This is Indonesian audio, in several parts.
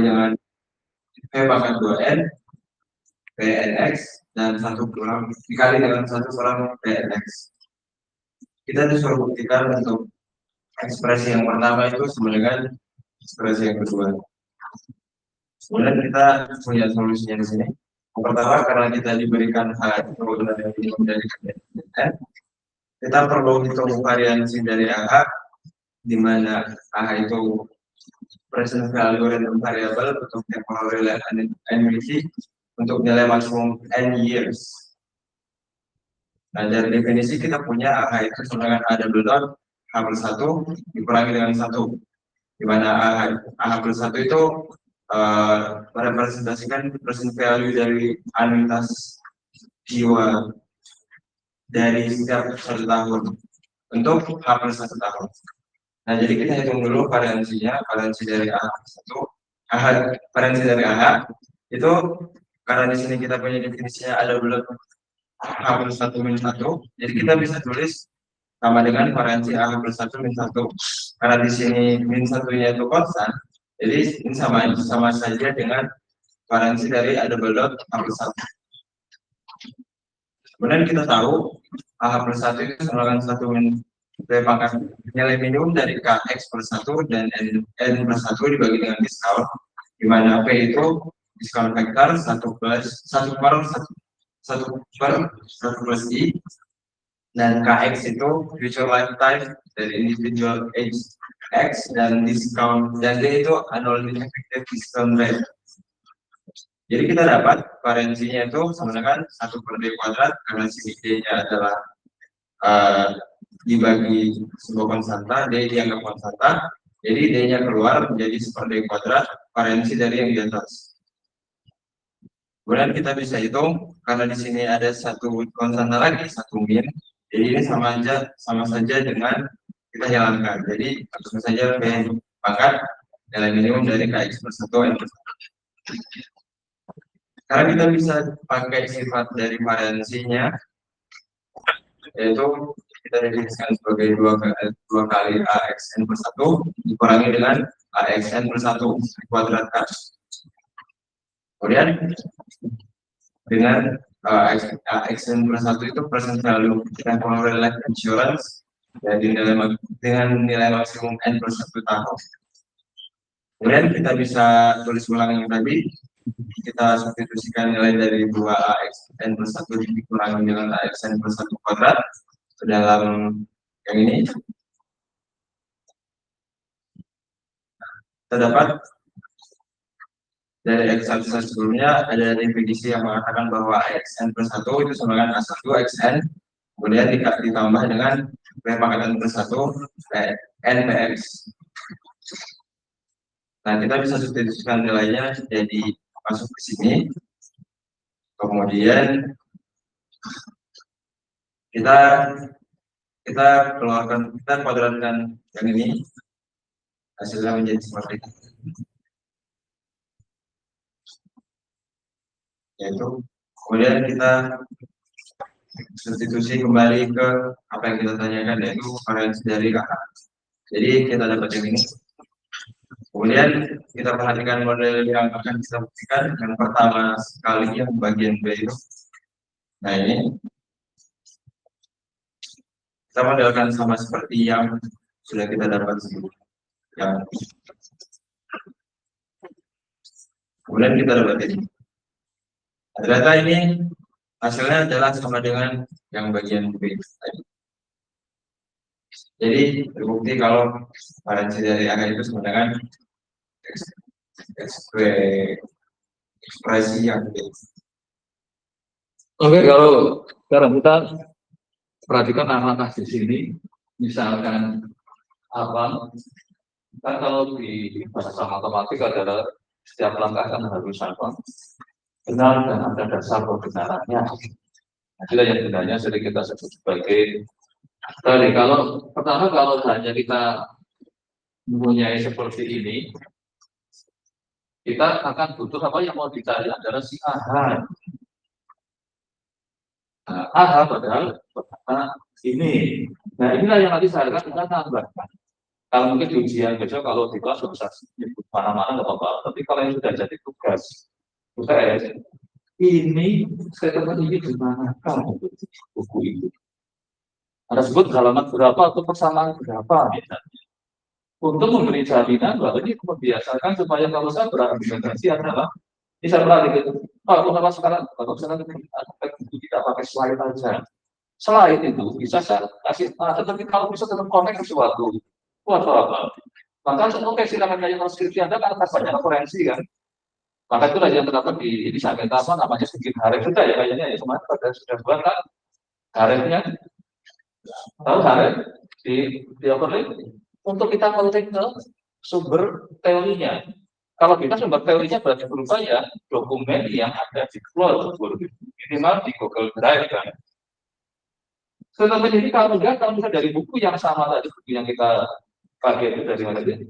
dengan P pangkat 2N, PNX, dan 1 kurang dikali dengan 1 kurang PNX. Kita disuruh buktikan untuk ekspresi yang pertama itu sama dengan ekspresi yang kedua. Kemudian kita punya solusinya di sini. Yang pertama, karena kita diberikan H dari N, kita perlu hitung variansi dari AH, di mana AH itu present value random variable untuk temporal relation NVC untuk nilai maksimum N years. Nah, dari definisi kita punya AH itu sama dengan A double dot H plus 1 dikurangi dengan 1, di mana AH plus 1 itu merepresentasikan present value dari anuitas jiwa dari setiap 1 tahun untuk H plus 1 tahun. Nah, jadi kita hitung dulu variansinya, variansi dari AH plus 1, variansi dari AH itu karena di sini kita punya definisinya ada bulat H plus 1 min 1, jadi kita bisa tulis sama dengan variansi AH plus 1 min 1. Karena di sini min 1-nya itu konstan, jadi ini sama saja dengan variansi dari A double dot H plus 1. Kemudian kita tahu AH plus 1 itu sama dengan 1 min P pangkat nilai minimum dari KX plus 1 dan N plus 1 dibagi dengan diskon, di mana P itu diskon vektor 1 per 1 plus I, dan KX itu future lifetime dari individual age X, dan diskon dan D itu annual effective discount rate. Jadi kita dapat variansinya itu sama dengan 1 per D kuadrat, karena sini D-nya adalah dibagi sebuah konstanta, D dianggap konstanta, jadi D-nya keluar menjadi 1 per D kuadrat, variansi dari yang di atas. Kemudian kita bisa hitung, karena di sini ada 1 konstanta lagi, 1 min, jadi ini sama saja dengan kita hilangkan. Jadi langsung saja P pangkat nilai minimum dari KX plus 1 N plus 1. Karena kita bisa pakai sifat dari variansinya, yaitu kita definisikan sebagai 2 kali AXN plus 1 dikurangi dengan AXN plus 1 dikuadratkan. Kemudian dengan AXN plus 1 itu present value temporal life insurance dengan nilai maksimum N plus 1 tahun. Kemudian kita bisa tulis ulang yang tadi, kita substitusikan nilai dari 2AXN plus 1 dikurangi dengan AXN plus 1 kuadrat ke dalam yang ini. Kita dapat dari exercise sebelumnya ada definisi yang mengatakan bahwa AXN plus 1 itu sama dengan A1 XN, kemudian ditambah dengan P pangkat N plus 1 NPX. Nah, kita bisa substitusikan nilainya jadi masuk ke sini. Kemudian kita keluarkan, kita kuadratkan yang ini, hasilnya menjadi seperti ini. Yaitu kemudian kita substitusi kembali ke apa yang kita tanyakan, yaitu variansi dari AH. Jadi kita dapat yang ini. Kemudian kita perhatikan model yang akan kita buktikan. Yang pertama sekali yang bagian B itu. Nah, ini kita modelkan sama seperti yang sudah kita dapat sebelumnya. Kemudian kita dapat ini. Ternyata ini hasilnya adalah sama dengan yang bagian B tadi. Jadi terbukti kalau variansi dari AH itu sama dengan ekspresi yang B. Oke, kalau sekarang kita perhatikan langkah di sini, misalkan apa? Kan kalau di bahasa matematik adalah setiap langkah kan harus apa? Benar dan ada dasar kebenarannya. Itulah yang gunanya sering kita sebut sebagai tadi. Kalau pertama, kalau hanya kita mempunyai seperti ini, kita akan butuh apa yang mau dicari adalah si AH. Nah, AH padahal ini. Nah, inilah yang nanti saya akan kita tambahkan. Kalau mungkin di ujian besok kalau di kelas bisa nyebut mana-mana nggak apa-apa. Tapi kalau yang sudah jadi tugas ini statement ini gimana kamu buku itu? Ada sebut halaman berapa atau persamaan berapa misalnya. Untuk memberi jaminan bahwa ini membiasakan supaya kalau saya berargumentasi adalah ini saya pernah gitu. Kalau sekarang buku kita pakai slide aja. Slide itu bisa saya kasih, tetapi kalau bisa tetap konteks sesuatu. Buat apa? Maka oke silakan kayak transkripsi Anda kan atas banyak referensi kan. Maka itulah yang terdapat di ini saya minta apa namanya sedikit harif sudah ya kayaknya ya kemarin pada sudah buat kan harifnya tahu harif di overlay untuk kita melik ke sumber teorinya. Kalau kita sumber teorinya berarti berupa ya dokumen yang ada di cloud minimal di Google Drive kan. Setelah ini kalau enggak kalau misalnya dari buku yang sama tadi buku yang kita pakai itu dari mana aja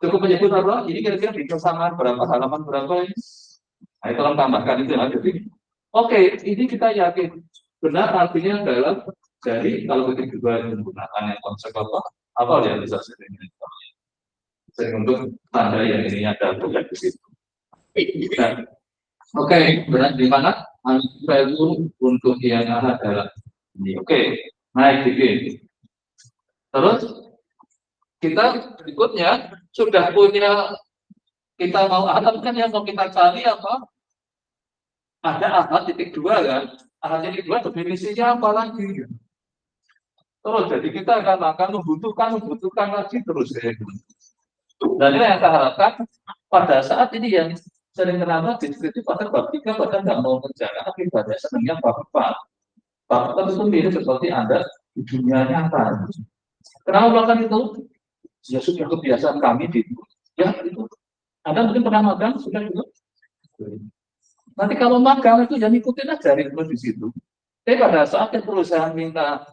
cukup menyebut apa ini kira-kira di persamaan berapa halaman berapa ini. Nah, tolong tambahkan itu jadi oke ini kita yakin benar artinya adalah dari kalau kita juga menggunakan yang konsep apa yang bisa sering untuk tanda yang ini ada bukan di situ. Nah, oke benar di mana value untuk yang adalah ini oke naik dikit terus kita berikutnya sudah punya kita mau kan yang mau kita cari apa ada ahad titik dua kan ahad titik dua definisinya apa lagi terus jadi kita akan membutuhkan lagi terus ya. Dan ini yang saya harapkan pada saat ini yang sering terlambat diskusi pada bab 3 pada nggak mau mengerjakan akibatnya sebenarnya bab 4 itu mirip seperti Anda di dunia nyata. Kenapa melakukan itu? Ya sudah kebiasaan kami di ya itu. Anda mungkin pernah magang sudah itu. Nanti kalau magang itu jangan ikutin aja ritme di situ. Tapi pada saat yang perusahaan minta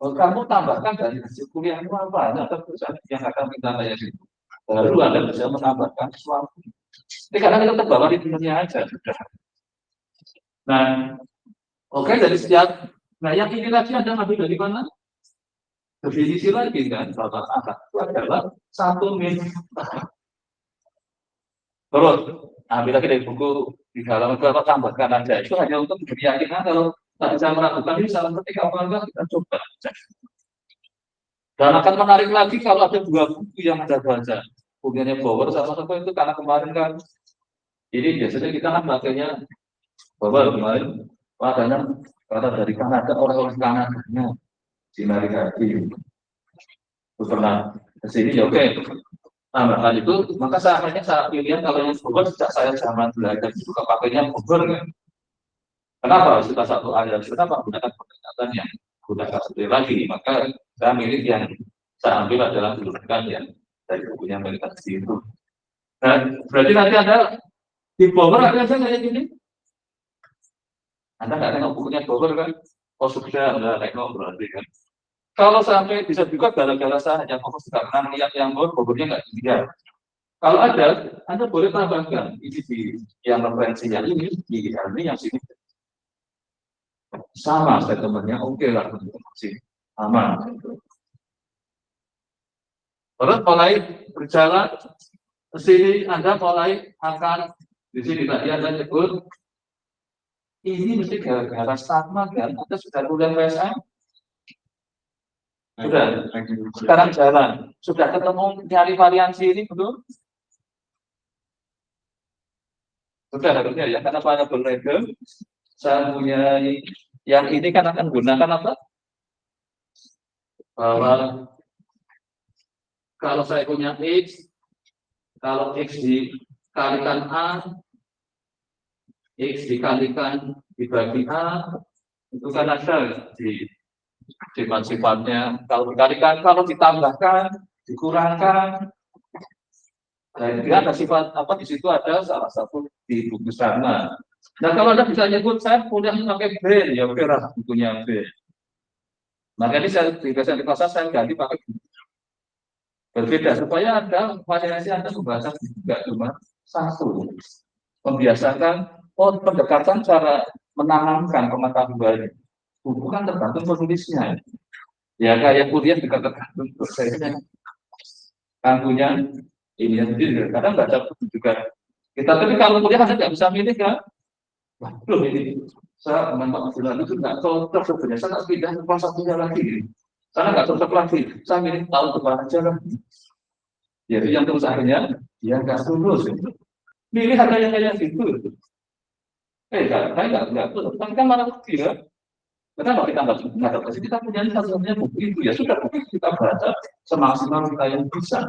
kamu tambahkan dari hasil kuliahmu apa? Nah, perusahaan yang akan minta kayak gitu. Baru Anda bisa menambahkan sesuatu. Tapi karena kita terbawa di dunia aja sudah. Nah, oke dari setiap. Nah yang ini lagi Anda ambil dari mana? Definisi lagi kan bahwa anak itu adalah satu min. Terus ambil lagi dari buku di halaman berapa tambahkan aja. Itu hanya untuk menjadi keyakinan kalau tak bisa meragukan ini salah ketika apa enggak kita coba. Dan akan menarik lagi kalau ada dua buku yang Anda baca. Bukunya Bauer sama-sama itu karena kemarin kan ini biasanya kita kan pakainya Bauer kemarin padanya kata dari Kanada orang-orang Kanadanya Sinari Hadi itu pernah kesini ya oke tambahkan itu maka saya pilih kalau yang Bogor sejak saya zaman belajar itu pakainya Bogor kan kenapa sudah satu aliran kenapa menggunakan pendekatan yang gunakan sendiri lagi maka saya milih yang saya ambil adalah gunakan yang dari bukunya mereka itu nah berarti nanti Anda di Bogor ada yang kayak gini Anda nggak tengok bukunya Bogor kan oh sudah Anda tengok berarti kan kalau sampai bisa juga gara-gara saya hanya fokus karena lihat yang Bogornya nggak tinggal. Kalau ada, Anda boleh tambahkan ini di yang referensinya ini di yang sini sama statementnya oke lah masih aman. Terus mulai berjalan ke sini Anda mulai akan di sini tadi Anda nyebut ini mesti gara-gara sama kan Anda sudah mulai PSM. Sudah, sekarang jalan. Sudah ketemu nyari variansi ini belum? Sudah harusnya ya, karena variabel random saya punya yang ini kan akan gunakan apa? Bahwa kalau saya punya X, kalau X dikalikan A, X dikalikan dibagi A, itu kan ada di sifat-sifatnya kalau dikalikan kalau ditambahkan dikurangkan dan dia ada sifat apa di situ ada salah satu di buku sana nah kalau Anda bisa nyebut saya punya pakai B ya oke lah bukunya B maka ini saya di pasar saya ganti pakai berbeda supaya ada variasi Anda membaca juga cuma satu membiasakan pendekatan cara menanamkan pengetahuan buku kan tergantung penulisnya. Ya kayak kuliah juga tergantung dosennya. kan punya ini sendiri. Kadang nggak ada juga kita, tapi kalau kuliah Anda nggak bisa milih kan? Waduh ini saya dengan Pak Abdullah itu nggak cocok sebenarnya, saya nggak pindah ke kelas satunya lagi. Karena nggak cocok lagi, saya milih tahun depan aja lah. Jadi yang terus akhirnya dia nggak lulus. Milih ada yang kayak gitu. Nggak tuh, kan malah tidak. Kenapa kita nggak dapat? Kita punya satu-satunya buku itu ya sudah, kita baca semaksimal kita yang bisa.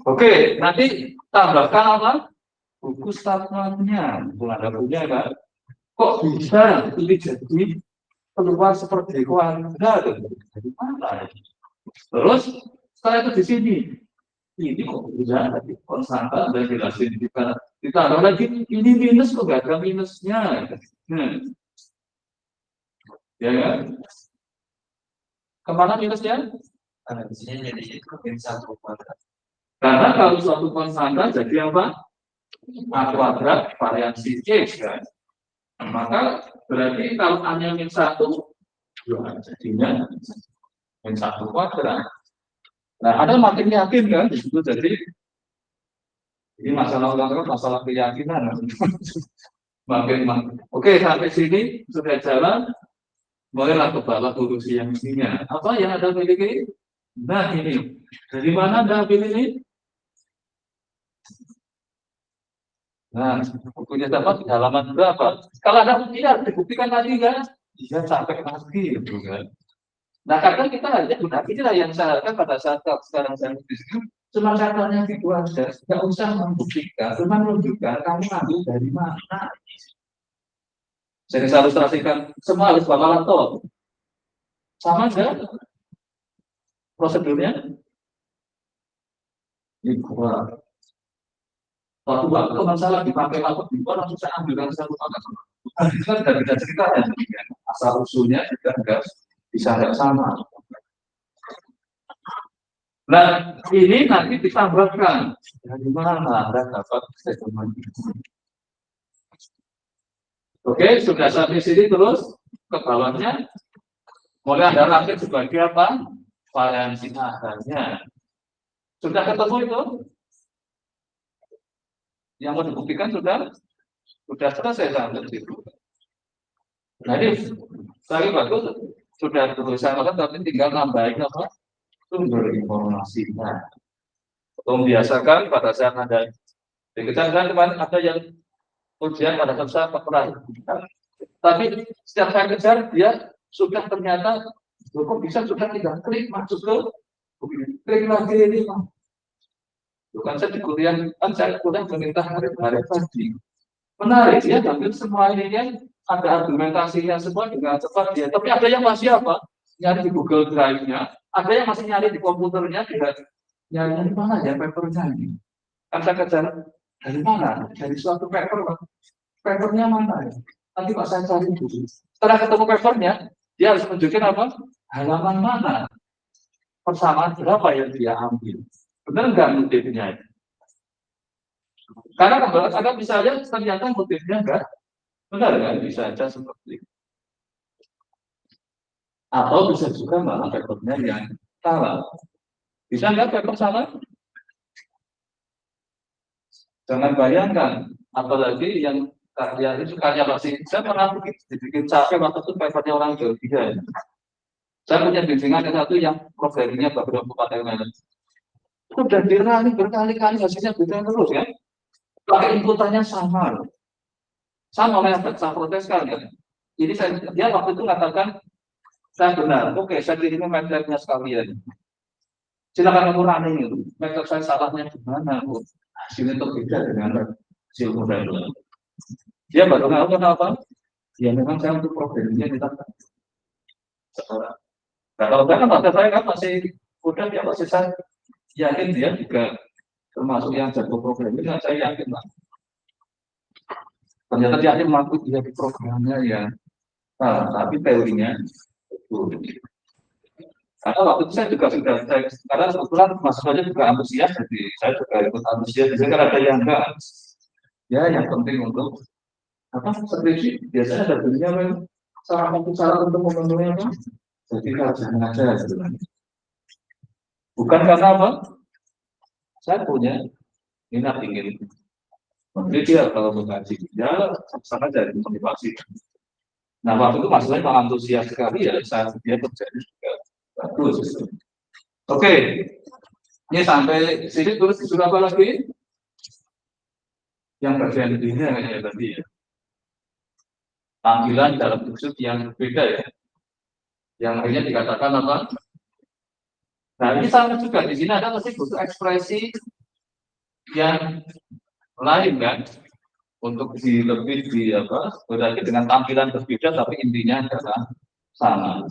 Oke, nanti tambahkan apa? Buku statementnya, bukan ada punya kan? Kok bisa ini jadi keluar seperti keluarga? Dari mana? Terus setelah itu di sini, ini kok bisa konstanta dan jelasin ditambah lagi ini minus kok nggak ada minusnya. Ya kan? Kemana minusnya? Karena di sini jadi mungkin 1/4. Karena kalau suatu konstanta jadi apa? A kuadrat variasi X kan? Maka berarti kalau A-nya -1, ya jadinya -1 kuadrat. Nah, ada makin yakin kan? Itu jadi ini masalah masalah keyakinan. makin. Oke, sampai sini sudah jalan. Mulailah ke bawah urusi yang isinya. Apa yang Anda miliki? Nah ini. Dari mana Anda pilih ini? Nah, bukunya dapat di halaman berapa? Kalau Anda tidak dibuktikan tadi kan, dia sampai lagi gitu kan. Nah, kadang kita hanya gunakan inilah yang saya lakukan pada saat sekarang saya nulis itu. Cuma caranya itu aja, nggak usah membuktikan, cuma menunjukkan kamu ambil dari mana. Saya harus ilustrasikan, semua harus bawa laptop. Sama aja prosedurnya. Ini gua. Waktu masalah dipakai laptop di luar langsung saya ambilkan satu paket. Kita tidak bisa cerita ya, asal usulnya juga enggak bisa nggak sama. Nah, ini nanti ditambahkan dari mana Anda dapat statement itu. Oke, sudah sampai sini terus ke bawahnya. Mulai Anda rakit sebagai apa? Variansi akarnya. Sudah ketemu itu? Yang mau dibuktikan sudah selesai sampai situ. Nah ini saya bagus sudah tulisan tapi tinggal nambahin apa? Sumber informasinya. Membiasakan pada saat Anda dikejar kan kemarin ada yang ujian pada saat saya pernah. Tapi setiap saya kejar dia sudah ternyata kok bisa sudah tinggal klik masuk ke klik lagi ini. Bukan saya di kuliah kan saya kuliah meminta hari tadi. Menarik ya, hampir semua ini yang ada argumentasinya semua dengan cepat ya. Tapi ada yang masih apa? Nyari di Google Drive-nya, ada yang masih nyari di komputernya, tidak nyari mana ya papernya ini. Kan saya kejar dari mana? Dari suatu paper, Pak. Papernya mana ya? Nanti Pak saya cari dulu. Setelah ketemu papernya, dia harus menunjukkan apa? Halaman mana? Persamaan berapa yang dia ambil? Benar nggak motifnya? Karena kalau Anda bisa aja ternyata motifnya enggak benar kan? Bisa aja seperti itu. Atau bisa juga malah papernya yang salah. Bisa nggak paper salah? Jangan bayangkan, apalagi yang karya itu karya masih. Saya pernah dibikin capek waktu itu papernya orang Belgia. Saya punya bimbingan satu yang programnya beberapa pakai mana. Sudah dirani berkali-kali hasilnya beda terus kan? Pakai inputannya sama. Sama oleh saya protes kan ya. Jadi dia waktu itu mengatakan saya benar. Oke, saya kirim metodenya sekalian. Silakan kamu running itu. Metode saya salahnya di mana? Hasilnya berbeda dengan hasil model. Dia baru ngaku apa? Ya memang saya untuk problemnya kita sekarang. Nah, kalau kan pada saya kan masih udah dia masih saya yakin dia juga termasuk yang jago programnya, saya yakin lah. Ternyata dia mampu dia di programnya ya, tapi teorinya betul. Karena waktu itu saya juga sudah, karena kebetulan mahasiswanya juga antusias, jadi saya juga ikut antusias. Jadi kan ada yang enggak, ya yang penting untuk apa skripsi biasanya ada dunia cara untuk memenuhi apa, jadi jangan aja. Bukan karena apa? Saya punya minat ingin. Jadi dia kalau mengkaji, ya sama saja motivasi. Nah, waktu itu masalahnya kalau antusias sekali ya, saat dia terjadi juga bagus. Oke, ini sampai sini terus disuruh apa lagi? Yang bagian ini kayaknya tadi ya. Tampilan dalam wujud yang berbeda ya. Yang akhirnya dikatakan apa? Nah, ini sama juga di sini ada masih butuh ekspresi yang lain kan untuk lebih di apa? Berarti dengan tampilan berbeda tapi intinya adalah sama.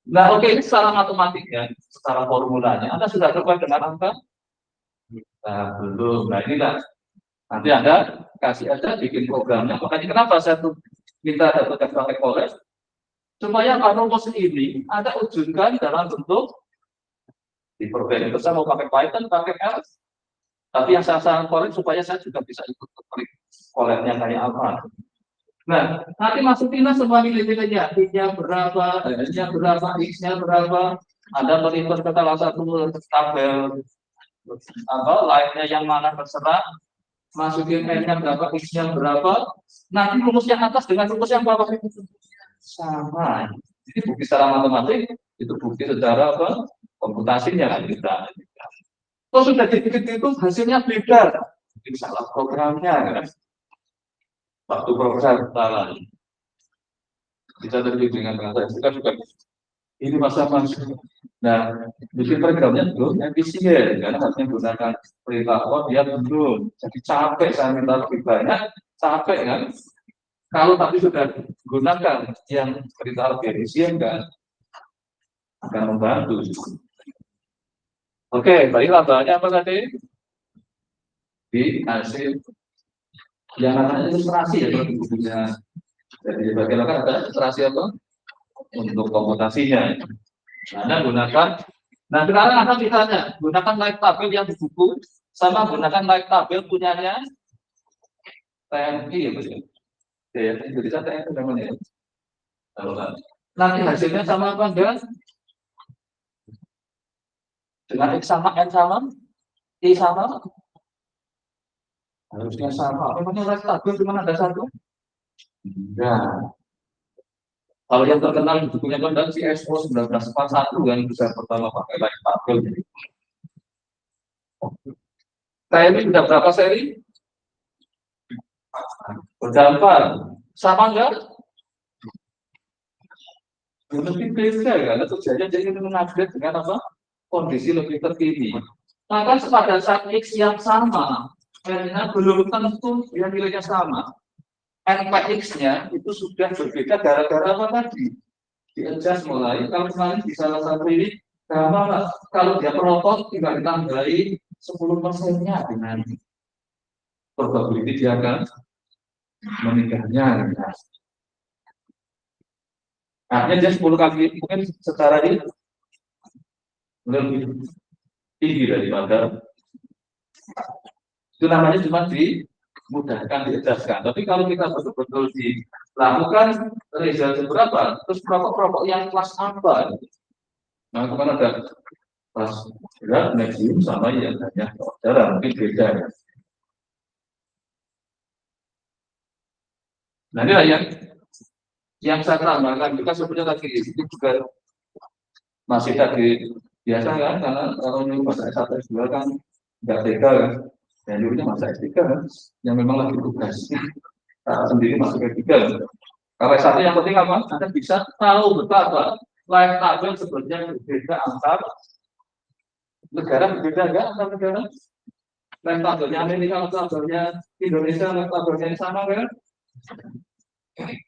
Nah, oke, ini secara matematiknya, secara formulanya, Anda sudah coba dengan angka? Nah, belum. Nah, inilah. Nanti Anda kasih aja bikin programnya. Makanya kenapa saya tuh minta dapatkan pakai College? Supaya kalau rumus ini Anda wujudkan dalam bentuk di program itu saya mau pakai Python, pakai R. Tapi yang saya sarankan College supaya saya juga bisa ikut klik College-nya kayak apa. Nah, nanti masukinlah semua nilai-nilainya, Y-nya berapa, X-nya berapa, X-nya berapa. Anda melihat ke salah satu tabel apa, lainnya yang mana terserah. Masukin N-nya berapa, X-nya berapa. Nanti rumus yang atas dengan rumus yang bawah itu sama. Jadi bukti secara matematik, itu bukti secara apa, komputasinya kan kita. Kalau sudah itu hasilnya beda, mungkin salah programnya kan. Waktu program salah. Bisa terjadi dengan bahasa kita juga ini masa. Nah, bikin programnya belum efisien karena harusnya menggunakan perintah dia belum. Jadi capek saya minta lebih banyak, capek kan? Kalau tapi sudah gunakan yang perintah lebih efisien kan akan membantu. Oke, baiklah banyak apa tadi? Di hasil yang namanya ilustrasi ya kalau bukunya. Jadi bagaimana ada ilustrasi apa? Untuk komputasinya. Anda gunakan, nah sekarang Anda misalnya gunakan like tabel yang di buku sama gunakan like tabel punyanya TNI ya betul. Ya, jadi saya TNI namanya. Nanti hasilnya sama apa enggak? Dengan X sama N sama, I sama, harusnya sama. Memangnya like tabel cuma ada satu? Nah, kalau yang terkenal di bukunya kan si SO 1941 yang bisa pertama pakai like tabel. TNI sudah berapa seri? Berdampak. Sama enggak? Lebih beda kan, tujuannya jadi mengupgrade dengan apa? Kondisi lebih terkini. Maka pada saat X yang sama, N-nya belum tentu yang nilainya sama. NPX-nya itu sudah berbeda gara-gara apa tadi? Di-adjust mulai, kalau kemarin di salah satu ini, kalau dia perotot tinggal ditambahi 10%-nya dengan probability dia akan meninggalnya. Artinya dia 10 kali mungkin secara ini lebih tinggi daripada itu namanya cuma dimudahkan dijelaskan. Tapi kalau kita betul-betul dilakukan result berapa, terus kelompok yang kelas apa? Nah, kemana ada kelas berat, medium sama yang hanya jarang mungkin beda ya. Nah, inilah yang saya tambahkan juga sebenarnya tadi itu juga masih tadi biasa kan, karena kalau ini masa S1 S2 kan nggak tega kan, dan dulunya masa S3 kan, yang memang lagi tugas sendiri masuk ke 3 kan. Kalau S1 yang penting apa? Anda bisa tahu betapa live tabel sebenarnya berbeda antar negara, berbeda enggak antar negara? Live tabelnya Amerika, tabelnya Indonesia, live tabelnya sama kan?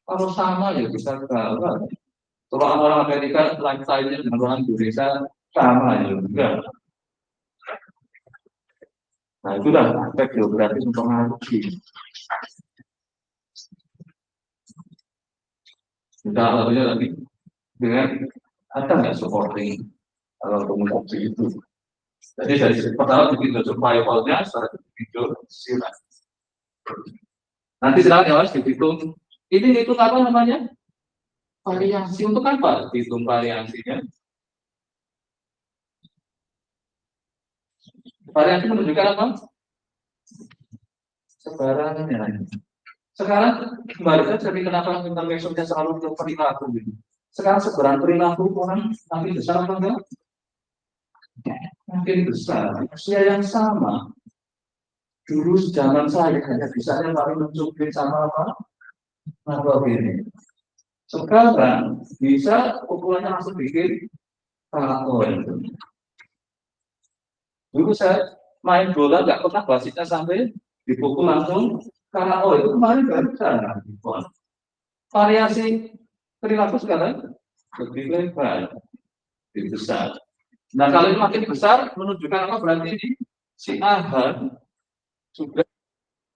Kalau sama ya bisa tahu. Kalau orang Amerika lifestyle-nya dengan orang Indonesia sama ya enggak. Nah itulah aspek geografis mempengaruhi. Kita lalunya lagi dengan ada nggak supporting kalau komunikasi itu. Jadi dari pertama bikin survival-nya secara video silat. Nanti sekarang harus dihitung. Ini hitung apa namanya? Variasi untuk apa? Hitung variasinya. Variasi menunjukkan apa? Sebarannya. Sekarang kembali saja jadi kenapa intervensinya selalu untuk perilaku ini. Sekarang sebaran perilaku orang nanti besar apa enggak? Mungkin besar. Usia yang sama. Dulu zaman saya hanya bisanya paling mencubit sama apa? Apa ini? Sekarang bisa ukurannya langsung bikin itu. Dulu saya main bola nggak pernah basisnya sampai dipukul langsung karena itu kemarin baru sana. Variasi perilaku sekarang lebih lebar, lebih besar. Nah kalau ini makin besar menunjukkan apa berarti ini si Ahad juga.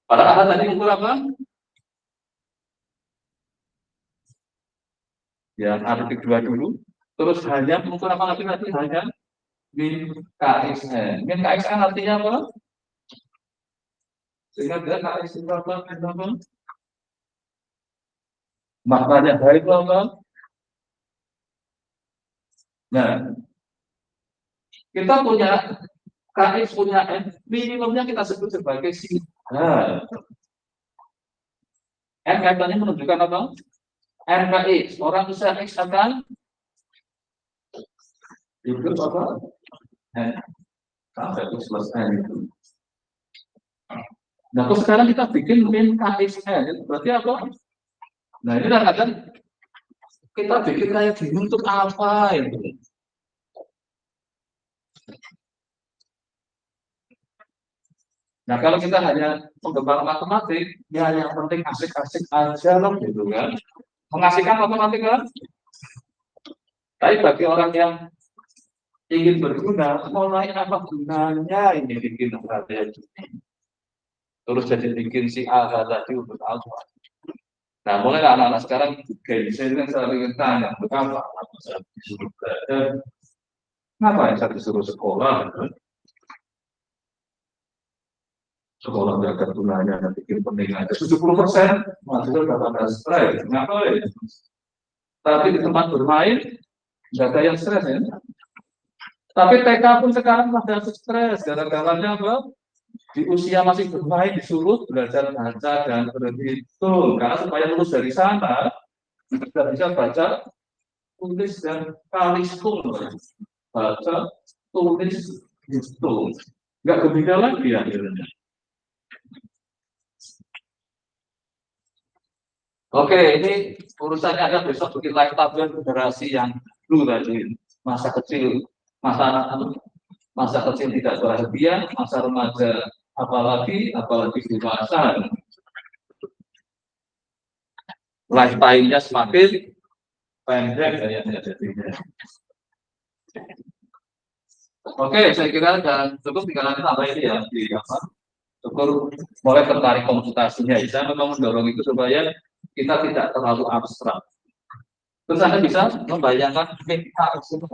Pada Ahad tadi ukur apa? Yang arti kedua dulu. Terus hanya mengukur apa lagi nanti hanya min KXN. Min KXN artinya apa? Sehingga dia KXN berapa? Maknanya baik apa? Nah, kita punya KX punya N, minimumnya kita sebut sebagai si H. N kaitannya menunjukkan apa? NKX, orang bisa X akan itu apa? N sampai itu selesai itu. Nah, terus sekarang kita bikin min KXN, itu berarti apa? Nah, ini kadang kita bikin kayak gini untuk apa itu? Nah, kalau kita hanya penggemar matematik, ya yang penting asik-asik aja loh, gitu kan. Mengasihkan matematik kan? Tapi bagi orang yang ingin berguna, mulai apa gunanya ini bikin ada terus jadi bikin si A tadi untuk apa? Nah, mulai anak-anak sekarang saya kan sering tanya, kenapa? Saya disuruh belajar, kenapa saya disuruh sekolah? Sekolah nggak ada gunanya, bikin penting aja. 70% mahasiswa dapat ada stres, ngapain? Tapi di tempat bermain nggak ada yang stres ya. Tapi TK pun sekarang ada stres, gara-garanya apa? Di usia masih bermain disuruh belajar baca dan berhitung, karena supaya lulus dari sana sudah bisa baca, tulis dan kaliskul, baca, tulis, hitung, nggak gembira lagi akhirnya. Oke, ini urusannya ada besok bikin live tabel generasi yang dulu tadi masa kecil, masa kecil tidak bahagia, masa remaja apalagi dewasa. Lifetime-nya semakin pendek kayaknya jadinya. Oke, saya kira dan cukup tinggal nanti tambah ini ya di apa? Syukur mulai tertarik konsultasinya. Saya memang mendorong itu supaya kita tidak terlalu abstrak. Terus Anda bisa membayangkan KS itu.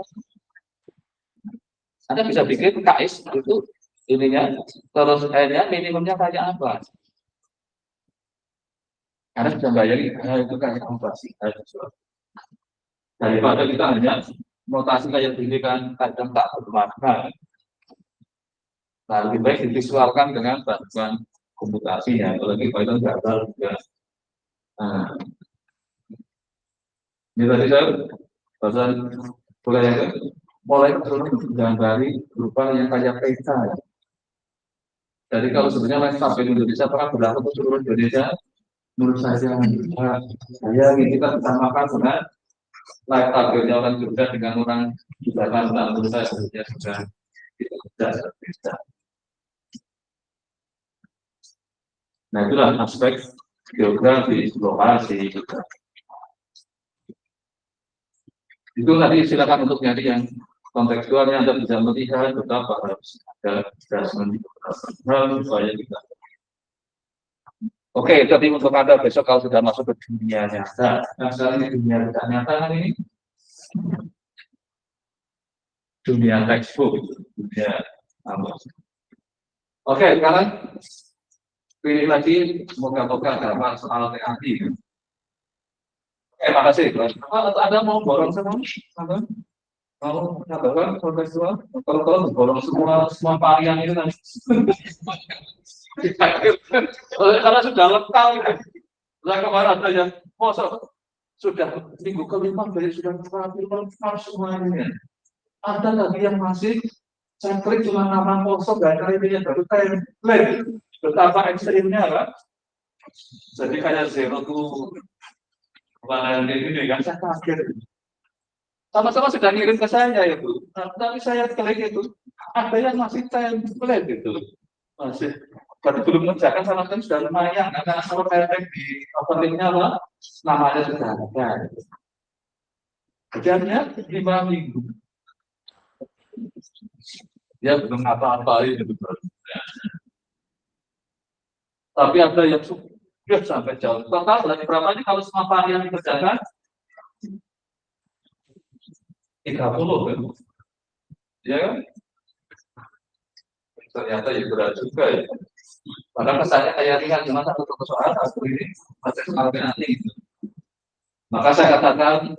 Anda bisa bikin KS itu ininya, terus N-nya minimumnya kayak apa? Anda bisa bayangin itu kayak apa sih? Daripada kita hanya notasi kayak gini kan kadang tak bermakna. Nah, lebih baik divisualkan dengan bantuan komputasi ya, apalagi Python gagal juga. Nah, ini tadi saya bahasan boleh ya, mulai turun dari berupa yang kayak peta. Ya. Jadi kalau sebenarnya live tabel Indonesia apakah berlaku untuk seluruh Indonesia? Menurut saya kita makan dengan live tabelnya orang Jogja dengan orang Jakarta, menurut saya sebenarnya sudah tidak berbeda. Nah itulah aspek geografi, lokasi juga. Itu tadi silakan untuk nyari yang kontekstualnya Anda bisa melihat betapa harus ada adjustment supaya kita. Oke, jadi untuk Anda besok kalau sudah masuk ke dunia nyata, nah sekarang ini dunia tidak nyata kan ini dunia textbook, dunia apa? Oke, sekarang pilih lagi moga-moga gambar soal TAI. Terima kasih. Ada mau borong semua? Mau menambahkan profesional, kalau bolong semua varian itu kan, karena sudah lengkap itu. Saya kemarin ada yang, sudah minggu kelima dari sudah terapi lengkap semuanya. Ada lagi yang masih saya klik cuma nama kosong, gak ada ini baru template. Betapa ekstrimnya kan? Jadi kayak zero tuh mana ini kan saya kaget. Sama-sama sudah ngirim ke saya itu, tapi saya klik itu ada yang masih template itu, masih baru belum mengerjakan sama sekali sudah lumayan karena kalau template di openingnya apa namanya sudah ada. Kerjanya 5 minggu, dia belum apa-apa itu. Tapi ada yang sudah sampai jauh. Total dari berapa ini kalau semua varian dikerjakan? 30 kan? Ya kan? Ternyata ya berat juga ya. Padahal kesannya kayak ringan, cuma satu soal aku ini masih sampai nanti. Maka saya katakan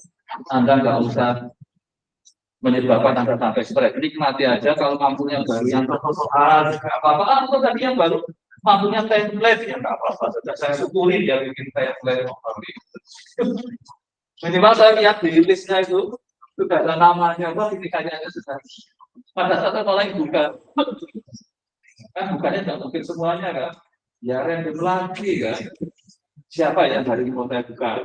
Anda nggak usah menyebabkan Anda sampai stres. Nikmati aja kalau mampunya baru yang soal, nggak apa-apa. Kan itu tadi yang baru mampunya template ya nggak apa-apa. Sudah saya syukuri dia bikin template. Minimal saya lihat di listnya itu sudah ada namanya, wah ini kayaknya sudah. Pada saat mulai buka, kan bukannya tidak mungkin semuanya kan? Ya random lagi kan? Siapa yang hari ini mau saya buka?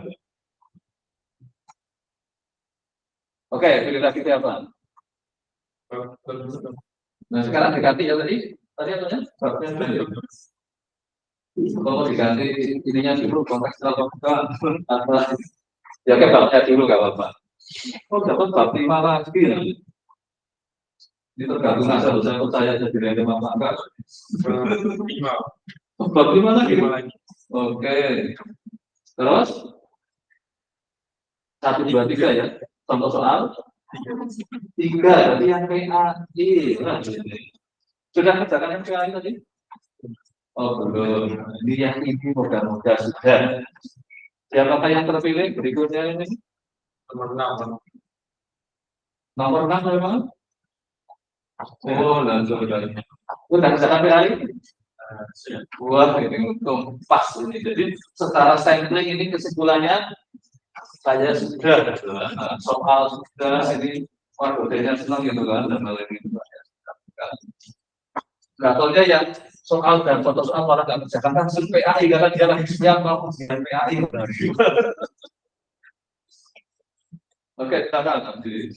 Oke, pilih lagi siapa? Nah sekarang diganti ya tadi apa ya? Kalau diganti ininya dulu kontekstual apa? Ya kayak babnya dulu nggak apa-apa. Oh dapat bab 5 lagi ya? Ini tergantung asal saya percaya jadi random apa enggak. Bab 5 lagi. Oke. Terus 1, 2, 3 ya. Contoh soal 3 tadi yang PAI. Sudah kerjakan yang PAI tadi? Oh belum. Ini yang ini moga-moga sudah. Siapakah yang terpilih berikutnya ini? Nomor 6. Nomor 6 memang? Oh, langsung udah kerjakan PAI? Wah, ini untung pas ini. Jadi secara sampling ini kesimpulannya saya sudah soal sudah ini dosennya senang gitu kan dan lain-lain itu. Nah, soalnya yang soal dan foto soal malah nggak kerjakan langsung PAI karena dia lagi siap mau dengan PAI. Oke, kita akan di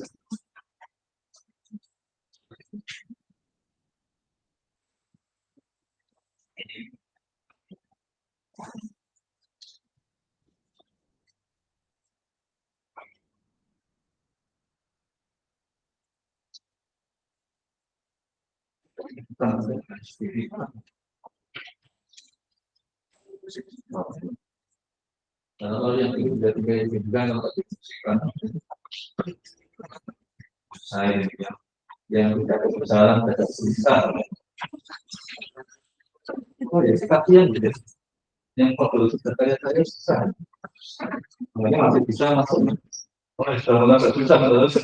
kalau yang itu sudah juga saya yang tidak bersalah tidak bisa. Oh ya, kasihan gitu. Yang kalau sudah saya susah. Makanya masih bisa masuk. Oh, sudah mulai susah terus.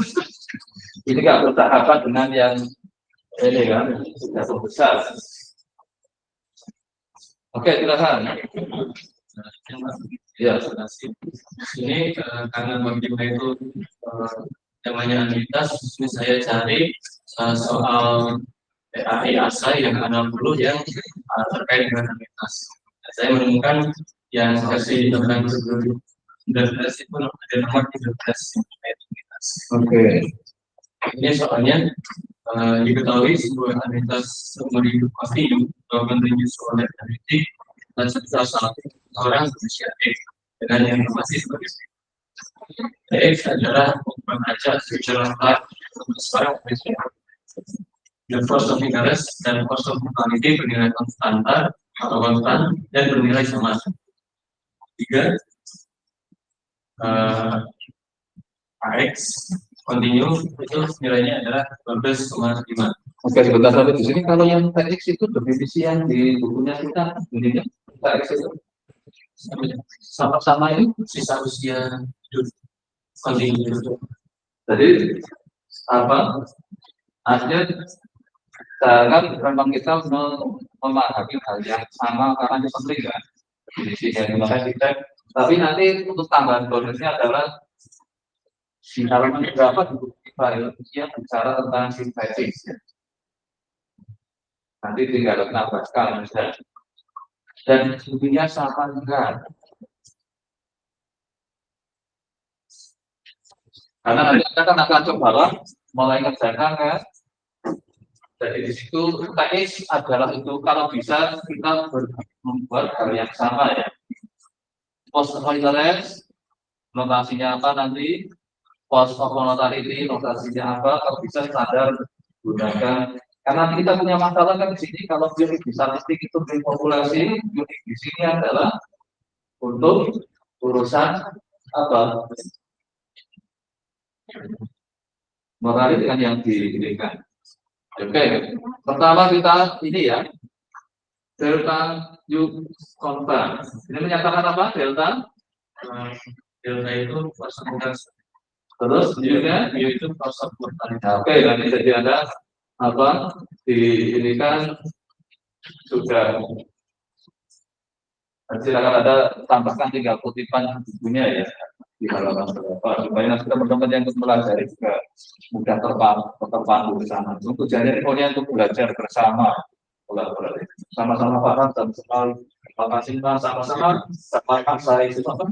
Ini nggak bertahapan dengan yang ini kan sudah besar. Oke, silakan. Ya, ini karena bagaimana itu namanya analitas, saya cari soal PAI ASA yang 60 yang terkait dengan analitas. Saya menemukan yang versi tentang 2019 itu ada nomor 13 terkait analitas. Oke. Ini soalnya diketahui sebuah analitas umur hidup pasti menuju soal analitik dan salah satu orang berusia X dengan informasi sebagai X adalah membaca future life sekarang dan cost of interest dan cost of mortality bernilai standar atau konstan dan bernilai sama. 3 AX continue itu nilainya adalah 12,5. Oke, sebentar sampai di sini. Kalau yang TX itu definisi yang di bukunya kita, ini TX itu sama-sama ini sisa usia hidup continue. Jadi Akhirnya kan memang kita memahami hal yang sama karena itu penting kan. Jadi makanya kita, tapi nanti untuk tambahan bonusnya adalah di halaman berapa di buku file yang bicara tentang sintesis. Nanti tinggal menambahkan misalnya. Dan intinya sama enggak. Karena nanti kita akan coba mulai ngerjakan kan. Jadi di situ teknis adalah itu kalau bisa kita membuat hal yang sama ya. Post of interest, notasinya apa nanti? Post of monetarity, notasinya apa? Kalau bisa standar gunakan. Karena kita punya masalah kan di sini kalau unit statistik itu dari populasi, unit di sini adalah untuk urusan apa? Moralitas kan yang diberikan. Oke, pertama kita ini ya, delta U kontan. Ini menyatakan apa? Delta itu persentase. Terus U-nya, U itu persentase. Oke, nanti jadi ada apa? Ini kan sudah. Nanti akan ada tambahkan 3 kutipan bukunya ya di halaman berapa supaya nanti teman-teman yang untuk belajar juga mudah terpandu ke sana. Untuk jadi pokoknya untuk belajar bersama, sama-sama paham dan sama-sama sama saya itu apa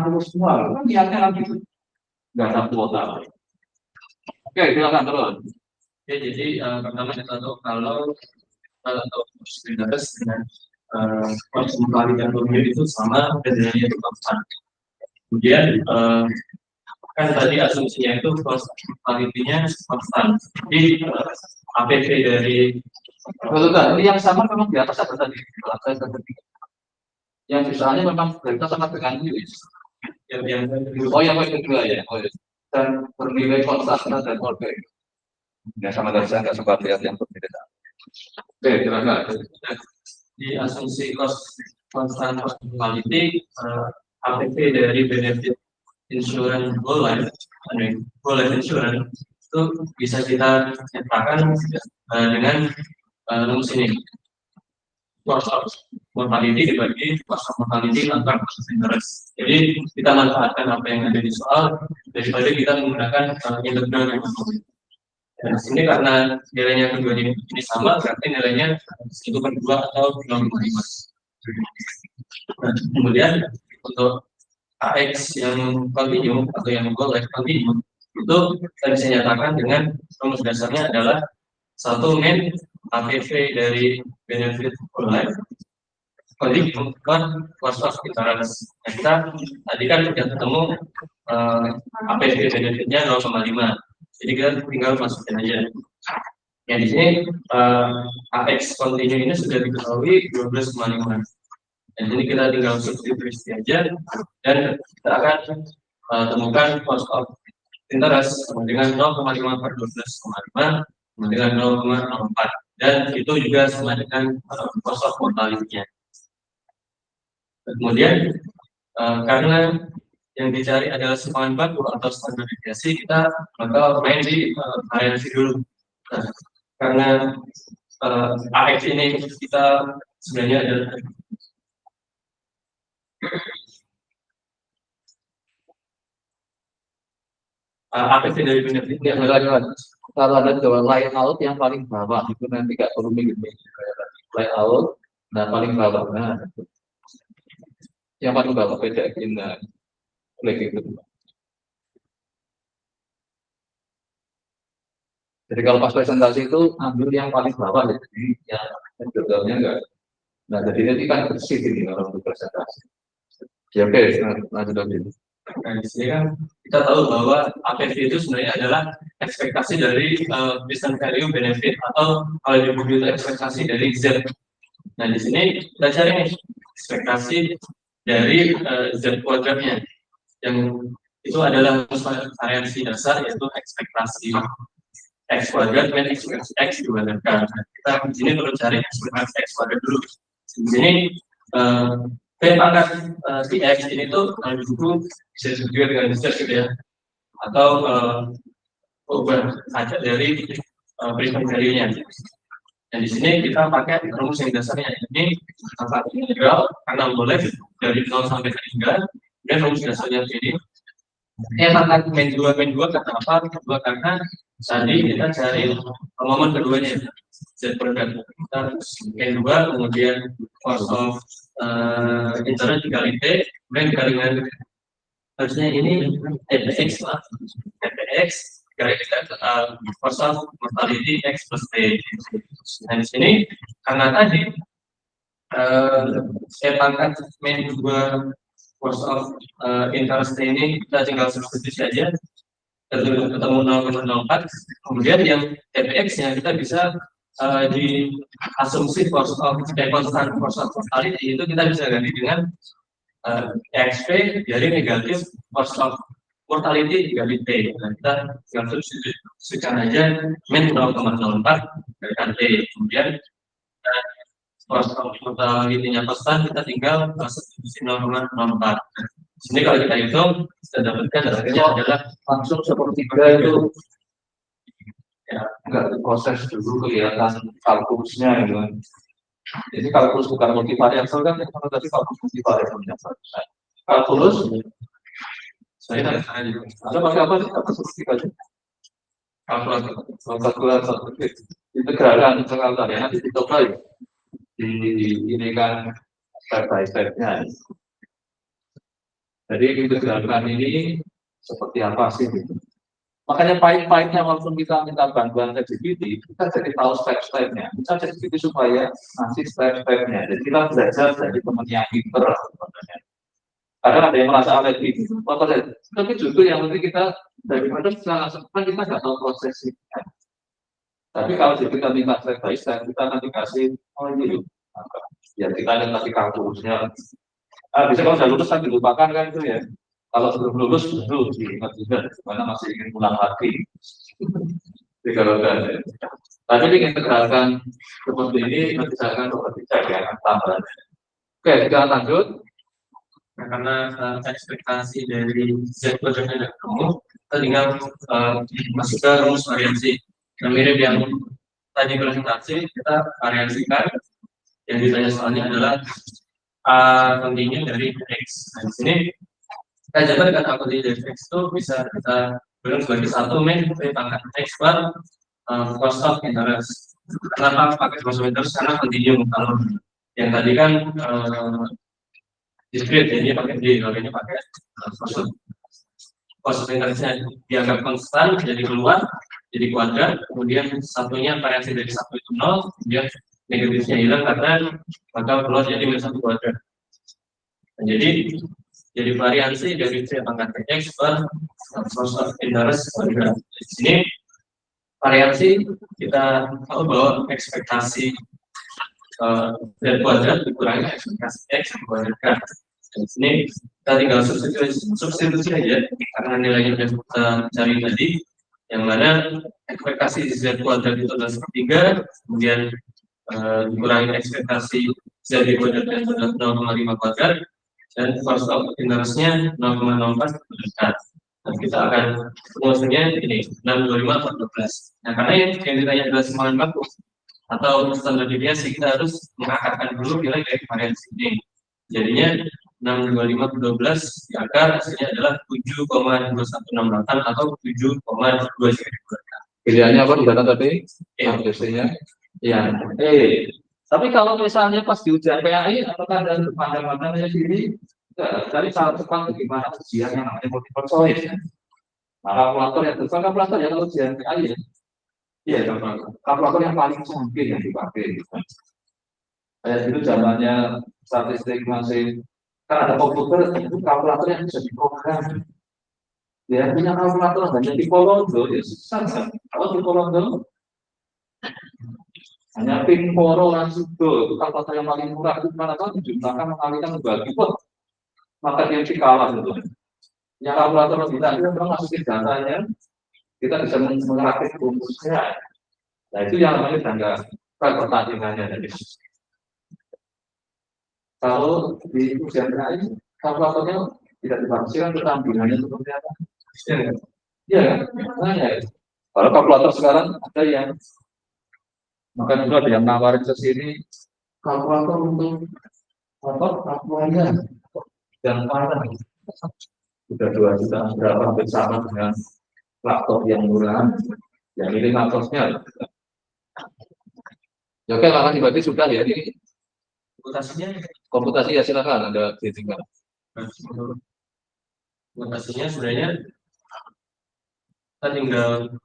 60 semua kan niatnya kan gitu nggak ada kuota. Oke, silakan terus. Ya, jadi pertama kita tahu kalau interest dengan kembali dan pemilu itu sama bedanya itu konstan. Kemudian kan tadi asumsinya itu kualitinya konstan. Jadi APV dari ini yang sama memang di atas apa tadi? Yang misalnya memang kita sama dengan ini. yang Yang kedua ya. Dan bernilai konstan dan fallback. Ya sama dari saya nggak suka lihat yang berbeda. Oke, silakan. di asumsi konstan quality APV dari benefit insurance whole life insurance itu bisa kita nyatakan dengan rumus ini, cost of mortality dibagi cost of mortality antara cost of interest. Jadi kita manfaatkan apa yang ada di soal daripada kita menggunakan integral ekonomi. Dan di sini karena nilainya kedua ini sama, berarti nilainya 1/2 atau 0,5. Nah, kemudian untuk AX yang continue atau yang goal life continue itu kita bisa nyatakan dengan rumus dasarnya adalah satu min APV dari benefit whole life continue per cost of interest. Nah, kita tadi kan sudah ketemu APV benefitnya 0,5. Jadi kita tinggal masukin aja. Ya di sini AX continue ini sudah diketahui 12,5. Dan jadi kita tinggal substitusi aja dan kita akan temukan cost of interest dengan 0,5 per 12,5 dengan 0,04 dan itu juga sama dengan cost of mortality-nya. Kemudian karena yang dicari adalah sumbangan baku atau standar deviasi, kita bakal main di variasi dulu. Nah, karena AX ini kita sebenarnya adalah APV dari benefit Ya, kalau ada jawaban layout yang paling bawah itu nanti nggak perlu mikir layout, nah paling bawah, nah yang paling bawah beda kita klik itu. Jadi kalau pas presentasi itu ambil yang paling bawah ya, jadi yang judulnya enggak. Nah jadi nanti kan bersih ini kalau untuk presentasi. Ya oke, lanjut lagi. Nah, di sini kan kita tahu bahwa APV itu sebenarnya adalah ekspektasi dari present value benefit atau kalau di buku itu ekspektasi dari Z. Nah, di sini kita cari ekspektasi dari Z kuadratnya. Yang itu adalah variansi dasar yaitu ekspektasi X kuadrat dan ekspektasi X dibandingkan. Kita di sini perlu cari ekspektasi X kuadrat dulu. Di sini P pangkat si X ini tuh di buku bisa disebut juga dengan Z gitu ya, atau ubah aja dari prefix value-nya. Dan di sini kita pakai rumus yang dasarnya ini apa integral karena boleh dari 0 sampai 3 dan rumus dasarnya ini pangkat min 2 kata apa? Kedua karena tadi kita cari momen keduanya z product kita min 2 kemudian cos of internet dikali t kemudian dikali dengan harusnya ini fx lah fx dikali dengan cos of mortality x plus t. Nah di sini karena tadi pangkat min 2 cos of interest ini kita tinggal substitusi aja ketemu 0,04 kemudian yang fx nya kita bisa di asumsi cos of constant cos of mortality itu kita bisa ganti dengan xp dari negatif cos of mortality dikali t. Nah, kita tinggal substitusikan aja min 0,04 dengan t kemudian cos of mortality-nya konstan kita tinggal substitusi 0,04. Sini kalau kita hitung kita dapatkan hasilnya adalah Langsung sepertiga itu ya nggak proses dulu kelihatan kalkulusnya gitu. Jadi kalkulus bukan multivariabel kan, kalau tadi kalkulus multivariabelnya kalkulus saya tidak ada pakai apa sih? Apa sepertiga aja? Kalkulator integralkan ya nanti dicoba ya di ini kan step by stepnya. Jadi integralkan ini seperti apa sih gitu. Makanya pahit-pahitnya walaupun kita minta bantuan ChatGPT, kita jadi tahu step-stepnya. Kita ChatGPT supaya ngasih step-stepnya. Jadi kita belajar dari teman yang pinter sebenarnya. Kadang ada yang merasa alergi, tapi justru yang penting kita daripada langsung kan kita nggak tahu prosesnya. Tapi kalau kita minta step by step, kita nanti kasih ini, ya kita nanti kalkulusnya. Bisa kalau sudah lulus kan dilupakan kan itu ya. Kalau belum lulus baru diingat juga, karena masih ingin pulang lagi. Jadi kalau udah, tapi ini integralkan seperti ini, misalkan seperti cadangan tambahan. Oke, kita lanjut. Nah, karena ekspektasi dari z product-nya ketemu, kita tinggal masuk ke rumus variansi. Yang mirip yang tadi presentasi, kita variasikan. Yang ditanya soalnya adalah kontinu dari x. Nah, di sini kita jabarkan kontinu dari x itu bisa kita beri sebagai satu min pangkat x per cost of interest. Kenapa pakai cost of interest? Karena kontinu. Kalau yang tadi kan discrete, jadi pakai d, kalau ini pakai cost of interest-nya dianggap konstan, jadi keluar, jadi kuadrat, kemudian satunya variasi dari 1 itu 0, kemudian negatifnya hilang karena maka keluar jadi minus 1 kuadrat. Nah, jadi variansi dari c pangkat x per cost of interest kuadrat. Di sini variansi kita tahu bahwa ekspektasi z kuadrat dikurangi ekspektasi x kuadrat. Di sini kita tinggal substitusi aja karena nilainya sudah kita cari tadi, yang mana ekspektasi z kuadrat itu adalah sepertiga, kemudian dikurangi ekspektasi z kuadrat adalah 0,5 kuadrat dan cost of interest-nya 0,04 kuadrat. Nah, kita akan rumusnya ini 625 per 12. Nah, karena yang ditanya adalah semalan baku atau standar deviasi, kita harus mengakarkan dulu nilai dari variansi ini. Jadinya 625 per 12 diakar hasilnya adalah 7,2168 atau 7,2. Pilihannya apa di data tadi? Biasanya ya. Tapi kalau misalnya pas di ujian PAI, apakah ada pandang-pandangnya sendiri? Dari saat depan bagaimana ujian yang namanya multiple choice ya? Kalkulator yang depan kalkulator ya kalau ujian PAI ya. Iya, kalkulator yang paling canggih yang dipakai. Kayak dulu zamannya statistik masih kan ada komputer itu kalkulator yang bisa diprogram. Ya punya kalkulator hanya di Polondo ya susah kan? Kalau di Polondo hanya pin poro langsung itu kalkulator yang paling murah itu mana kan jumlahkan mengalikan bagi maka dia kalah itu. Yang kalkulator lebih tadi orang masukin datanya kita bisa merakit rumusnya. Nah itu yang namanya tangga pertandingannya dari. Kalau di ujian lain kalkulatornya tidak dipastikan keterampilannya seperti apa. Iya, makanya Kalau kalkulator sekarang ada yang maka juga ada yang nawarin ke sini kalkulator untuk apa aktualnya dan parah sudah 2 juta berapa bersama dengan laptop yang murah yang ini laptopnya ya oke makasih berarti sudah ya ini komputasi ya silakan Anda ditinggal. Komputasinya sebenarnya kita tinggal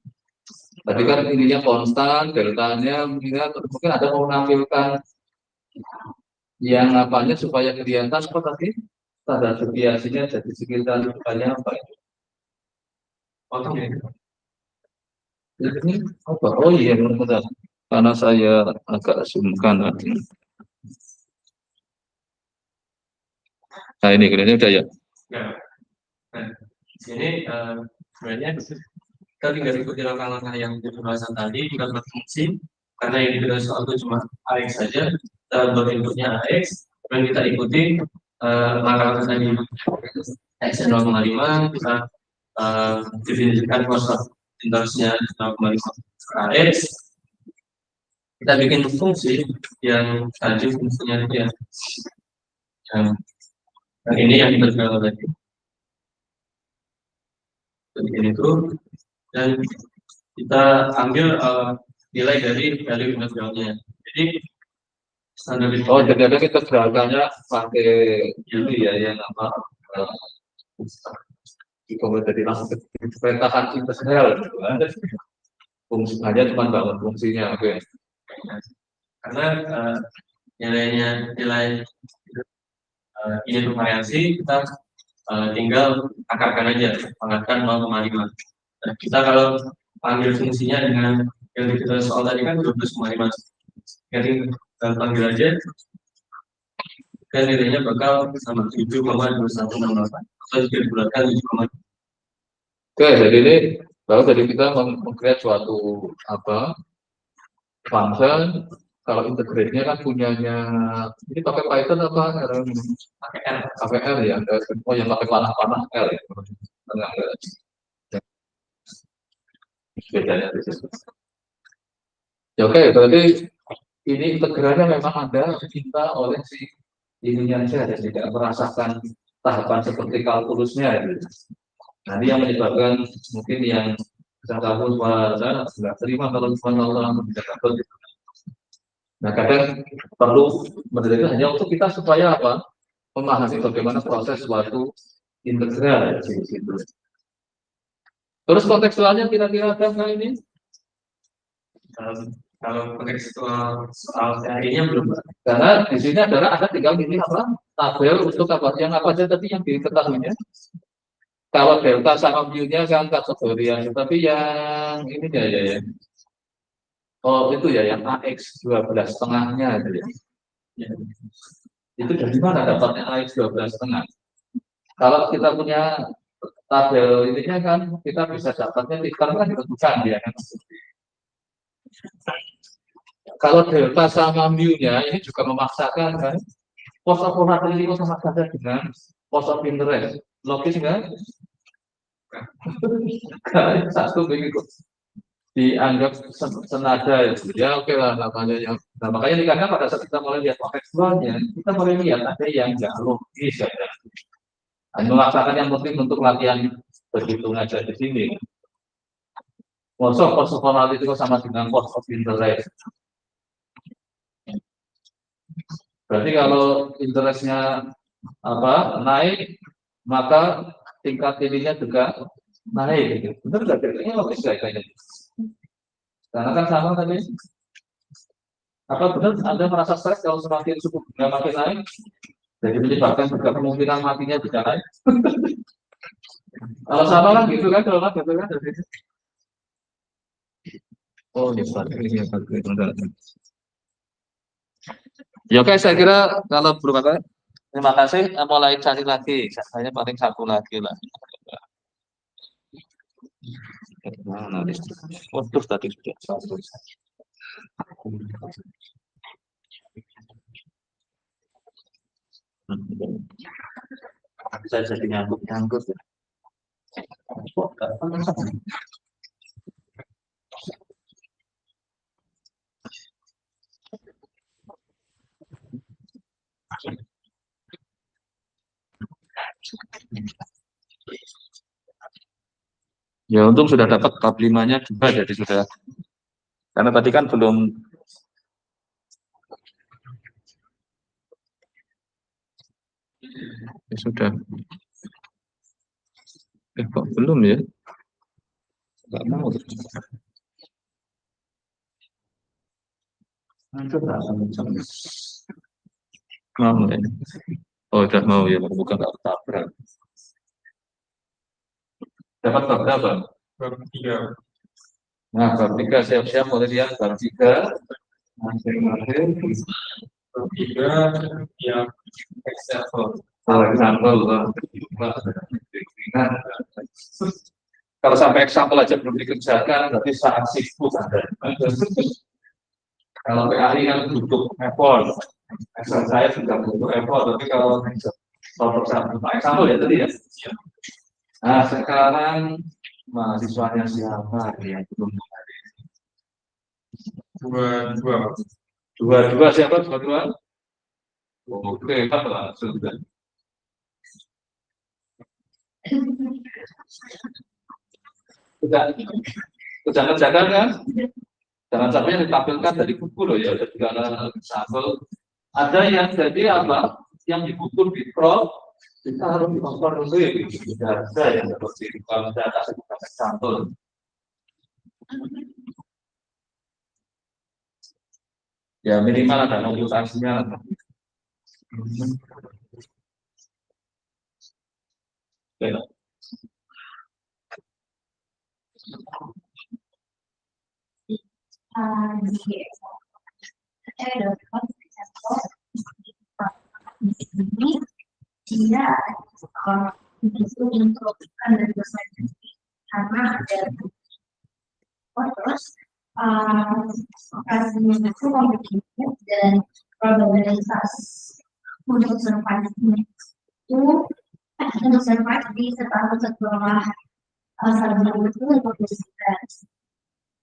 Tadi kan ininya konstan, deltanya mungkin ada mau menampilkan yang apanya supaya kelihatan apa tadi tanda deviasinya jadi sekitar banyak apa ya? potong ya. Ini apa? Oh iya benar. Karena saya agak sungkan tadi. Nah ini kelihatannya udah ya. Nah, sini sebenarnya kita tinggal ikuti langkah-langkah yang dibahas tadi, tinggal berfungsi karena yang dibahas soal itu cuma AX saja, kita inputnya AX dan kita ikuti langkah-langkah tadi X 0,5 kita definisikan cost interestnya 0,5 AX, kita bikin fungsi yang tadi fungsinya itu yang ini yang kita jual tadi begini itu dan kita ambil nilai dari value integralnya. Jadi standar Oh jadi kita gerakannya pakai ini ya yang apa? Kalau jadi langsung petakan integral, fungsinya cuma bangun fungsinya, oke. Karena nilai ini untuk variasi kita tinggal akarkan aja, pangkatkan 0,5. Nah, kita kalau panggil fungsinya dengan yang kita soal tadi kan 12,5. Jadi kita panggil aja dan nilainya bakal sama 7,2168 atau jika dibulatkan 7,2. Oke, jadi ini baru tadi kita meng-create suatu apa function. Kalau integrate-nya kan punyanya ini pakai Python apa Pakai R. pakai R ya? Oh yang pakai panah-panah R ya? Enggak. Bedanya di situ. Ya oke, berarti ini integralnya memang ada diminta oleh si ininya saja, tidak merasakan tahapan seperti kalkulusnya. Gitu. Nah, ini yang menyebabkan mungkin yang bisa kalkulus pada nggak terima kalau cuma orang tidak dapat. Gitu. Nah, kadang perlu meneliti hanya untuk kita supaya apa? Memahami bagaimana proses suatu integral di situ. Terus kontekstualnya kira-kira ada nggak ini? Kalau kontekstual soal teorinya belum. Karena di sini adalah ada tinggal pilih apa? Tabel untuk apa? Yang apa saja tadi yang diketahuinya? Kalau delta sama mu-nya kan kategorian, tapi yang ini ya. Oh itu ya yang AX 12 setengahnya itu ya. Itu dari mana dapatnya AX 12 setengah? Kalau kita punya tabel ininya kan kita bisa dapatnya liter kan ditentukan ya kan. Kalau delta sama mu-nya ini juga memaksakan kan. Cost of volatility sama saja dengan cost of interest. Logis kan? Satu begitu. Dianggap senada ya oke lah namanya yang nah, makanya karena pada saat kita mulai lihat kontekstualnya kita mulai lihat ada yang nggak logis ya hanya memaksakan yang penting untuk latihan berhitung aja di sini cost of volatility itu sama dengan cost of interest berarti kalau interestnya apa naik maka tingkat ininya juga naik gitu. Benar nggak ini logis kayaknya karena kan sama tadi. Apa benar Anda merasa stres kalau semakin suku bunga makin naik? Jadi menyebabkan juga kemungkinan matinya juga naik. Kalau sama kan gitu kan, kalau gitu kan. Oh, ini ini ya oke, saya kira kalau belum ada, terima kasih. Mulai cari lagi, saya paling satu lagi lah. Nah, waduh tadi sudah satu. Saya jadi nyangkut ya. Ya untung sudah dapat bab 5-nya juga, jadi sudah, karena tadi kan belum. Ya sudah. Kok belum ya? Nggak mau. Mau ya? Oh, udah mau ya, bukan nggak tabrak. Dapat bab berapa? Bab 3. Nah, bab 3 siap-siap mulai lihat bab 3. Masing-masing. Bab 3 yang example. Example. Nah, kalau sampai example aja belum dikerjakan, berarti saat sibuk Anda. Kalau PAI kan butuh effort, saya juga butuh effort, tapi kalau example ya tadi ya. Nah, sekarang mahasiswanya siapa yang belum hadir? Dua siapa? Dua. Oke, apa sudah. Sudah kerjakan kan? Jangan sampai yang ditampilkan dari buku loh ya, ada segala sampel. Ada yang jadi apa? Yang di buku di prop, kita harus dikompor dulu ya, tidak ada yang seperti itu. Kalau saya kasih sampel. Ya minimal ada komputasinya. Oke. Dia itu untuk dari dosen karena ada terus operasinya itu komplikated dan probabilitas untuk survive-nya itu untuk survive di setelah sarjana itu 50%.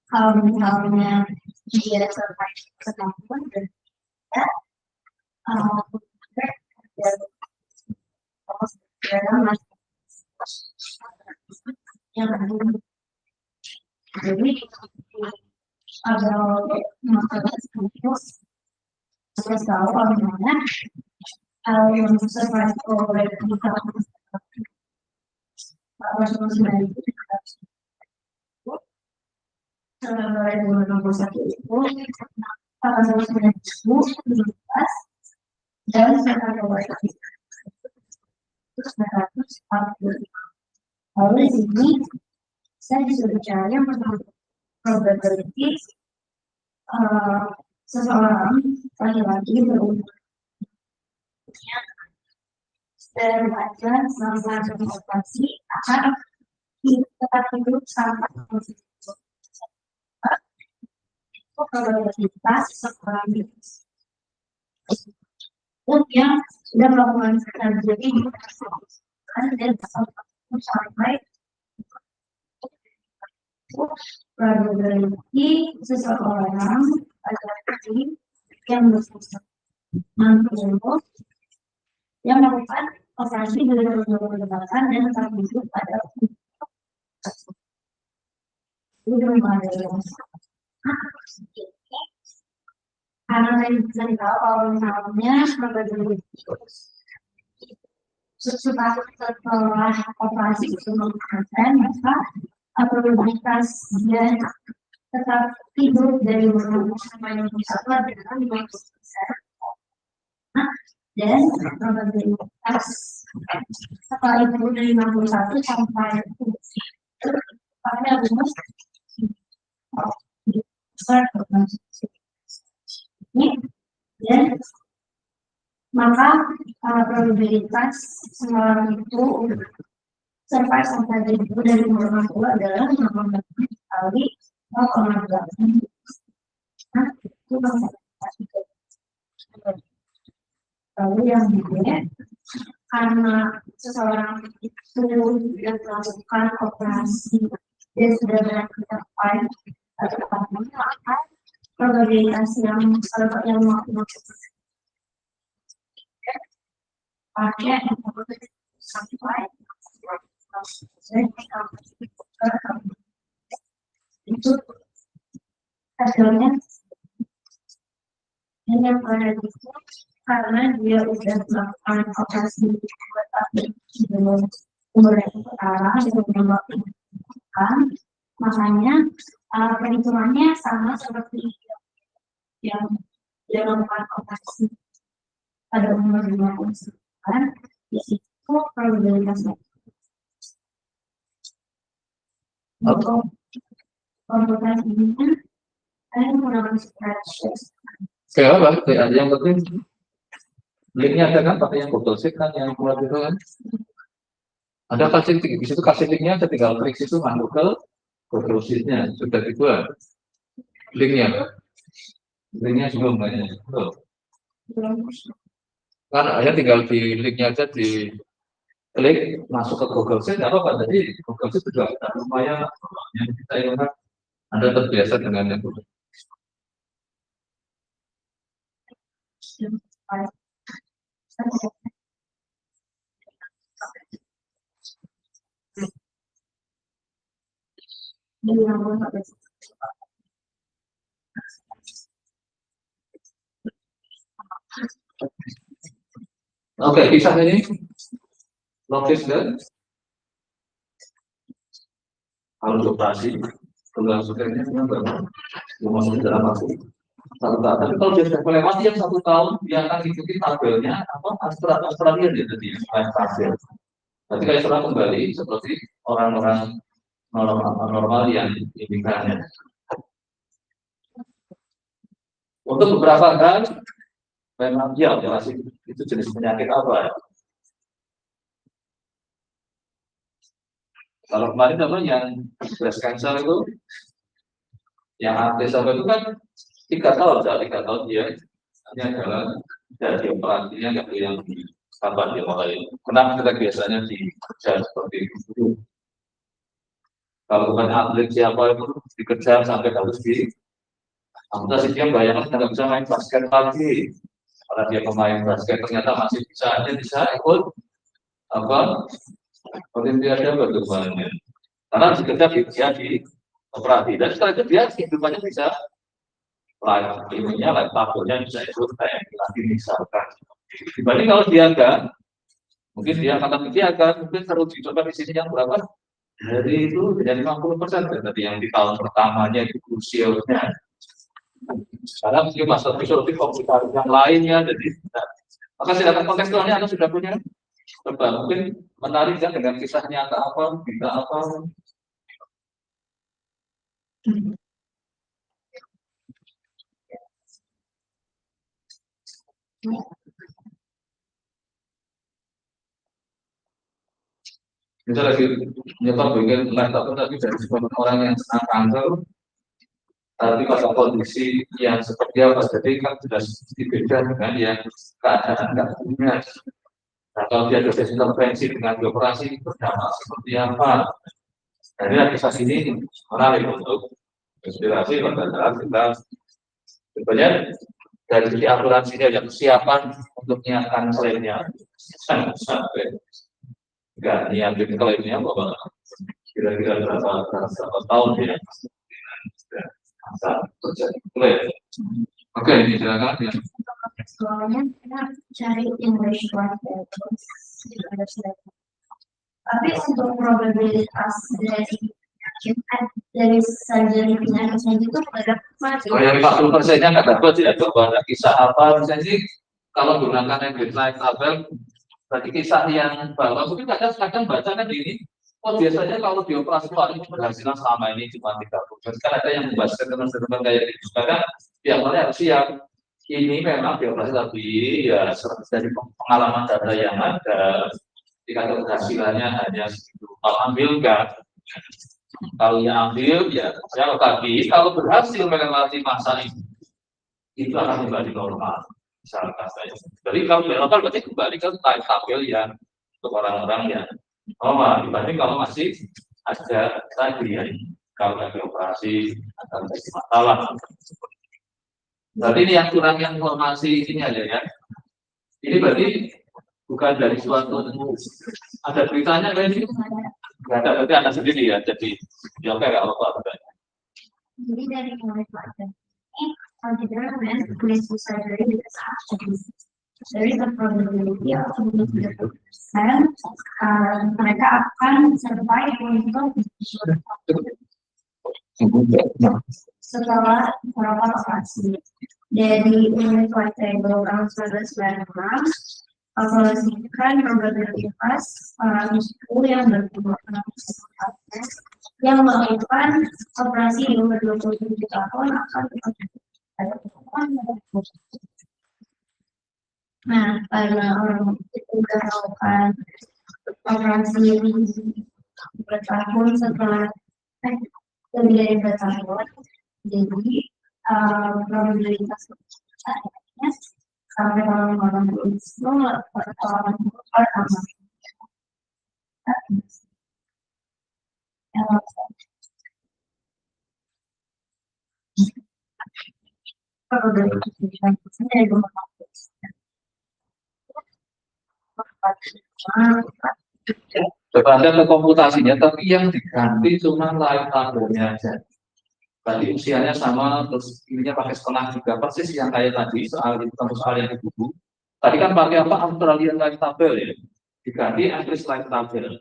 Kalau misalnya dia survive setahun dan jadi ada masalah kampus saya tahu bagaimana yang survive oleh dan lalu di sini saya bisa bicara mengenai probability seseorang laki-laki berumur dan baca selama operasi akan tetap hidup sampai probabilitas seseorang yang sudah melakukan surgery dan sampai probability seseorang laki-laki yang berumur yang melakukan operasi dengan menggunakan dan tetap hidup pada karena saya tahu kalau misalnya setelah operasi itu melakukan maka probabilitas dia tetap hidup dari umur sampai 21 adalah 50%. Dan probabilitas setelah itu dari 61 sampai pada umur dan maka probabilitas seorang itu survive sampai dari umur 60 adalah 50 kali 0,8. Nah, itu lalu yang kedua, karena seseorang itu sudah melakukan operasi dan sudah mencapai maka probabilitas yang mau pakai sampai itu hasilnya yang pada itu karena dia udah melakukan operasi buat pabrik sebelum umurnya setara sebelum kan, makanya perhitungannya sama seperti yang dia melakukan operasi pada umur 59, yaitu probabilitasnya. Untuk komputasinya, saya menggunakan spreadsheet. Kayak apa? Kayak yang penting linknya ada kan, pakai yang Google Sheet kan, yang buat itu kan. Ada kasih di situ, kasih linknya, aja tinggal klik situ masuk ke Google Sheet-nya, sudah dibuat linknya. Linknya juga banyak. Kan hanya tinggal di linknya aja di klik masuk ke Google Sheet, apa Pak? Jadi Google Sheet juga lumayan yang kita ingat. Anda terbiasa dengan yang Google. Oke, kisah ini logis kan? Kalau operasi, kalau sukarnya masuk dalam waktu 1 tahun. Tapi kalau dia sudah melewati yang 1 tahun, dia akan ikuti tabelnya apa Australia dia tadi hasil. Nanti kayak setelah kembali seperti orang-orang normal yang diinginkannya. Untuk beberapa hal memang dia operasi itu jenis penyakit apa? Kalau kemarin apa yang breast cancer itu, yang artis apa itu kan 3 tahun, 3 tahun dia hanya adalah dari operasinya nggak yang kapan dia mulai. Kenapa kita biasanya dikejar seperti itu? Kalau bukan atlet siapa itu dikejar sampai harus di amputasi, dia bayangkan nggak bisa main basket lagi. Karena dia pemain basket ternyata masih bisa ikut apa olimpiade bagaimana? Karena dikejar dia di operasi dan setelah itu dia kehidupannya bisa lain ilmunya, lain tabelnya bisa ikut kayak lagi misalkan. Dibanding kalau dia enggak, mungkin dia mungkin terus dicoba di sini yang berapa? Dari itu jadi 50% tadi yang di tahun pertamanya itu krusialnya. Sekarang mungkin masa lebih komplikasi yang lainnya, jadi maka silakan kontekstualnya Anda sudah punya. Coba mungkin menarik kan dengan kisah nyata apa, berita apa. Kita lagi nyoba bikin laptop tadi dari orang yang senang kanker, tapi pada kondisi yang seperti apa, jadi kan sudah berbeda dengan yang keadaan nggak punya. Nah, kalau dia dosis intervensi dengan operasi berdampak seperti apa? Jadi kisah ini menarik untuk inspirasi pada saat kita sebenarnya dari segi asuransinya yang kesiapan untuk menyiapkan klaimnya sampai enggak nyiapin klaimnya bahwa kira-kira berapa tahun ya terjadi klaim. Oke, ini silakan ya. Soalnya kita cari English word tapi untuk probabilitas dari surgery penyakitnya itu berapa? Oh, yang 40%-nya nggak dapat ya, coba ada kisah apa misalnya sih kalau gunakan yang guideline tabel, berarti kisah yang bahwa mungkin kadang baca kan ini, oh biasanya kalau dioperasi itu keberhasilan selama ini cuma 30%. Kan ada yang membahas teman-teman kayak gitu, karena tiap kali harus siap. Ini memang dioperasi tapi ya dari pengalaman data yang ada, jika keberhasilannya hanya segitu. Kalau ambil enggak, kalau yang ambil ya saya tadi kalau berhasil melewati masa ini, itu akan kembali normal. Misalkan saya, jadi kalau normal berarti kembali ke time tabel yang untuk orang-orang yang normal. Dibanding kalau masih ada tadi ya, kalau ada operasi akan jadi masalah. Berarti ini yang kurang informasi ini aja ya. Ini berarti bukan dari suatu ada beritanya kan ini nggak ada, berarti ada sendiri ya, jadi ya oke nggak apa-apa. Jadi dari mulai pelajaran ini, consider when police surgery because actions. There is a probability of 50%, mereka akan survive untuk setelah beberapa operasi. Dari unit flight table tahun 1996, kalkulasikan probabilitas orang 10 yang berkebutuhan yang melakukan operasi di umur 27 tahun akan nah, karena orang itu udah melakukan operasi bertahun setelah lebih dari bertahun, jadi probabilitas adanya sampai orang itu pertama. Coba Anda ke komputasinya, tapi yang diganti cuma live tabelnya aja. Tadi usianya sama, terus ininya pakai setengah juga, persis yang kayak tadi, soal yang di buku. Tadi kan pakai apa? Australian live tabel ya, diganti English live tabel.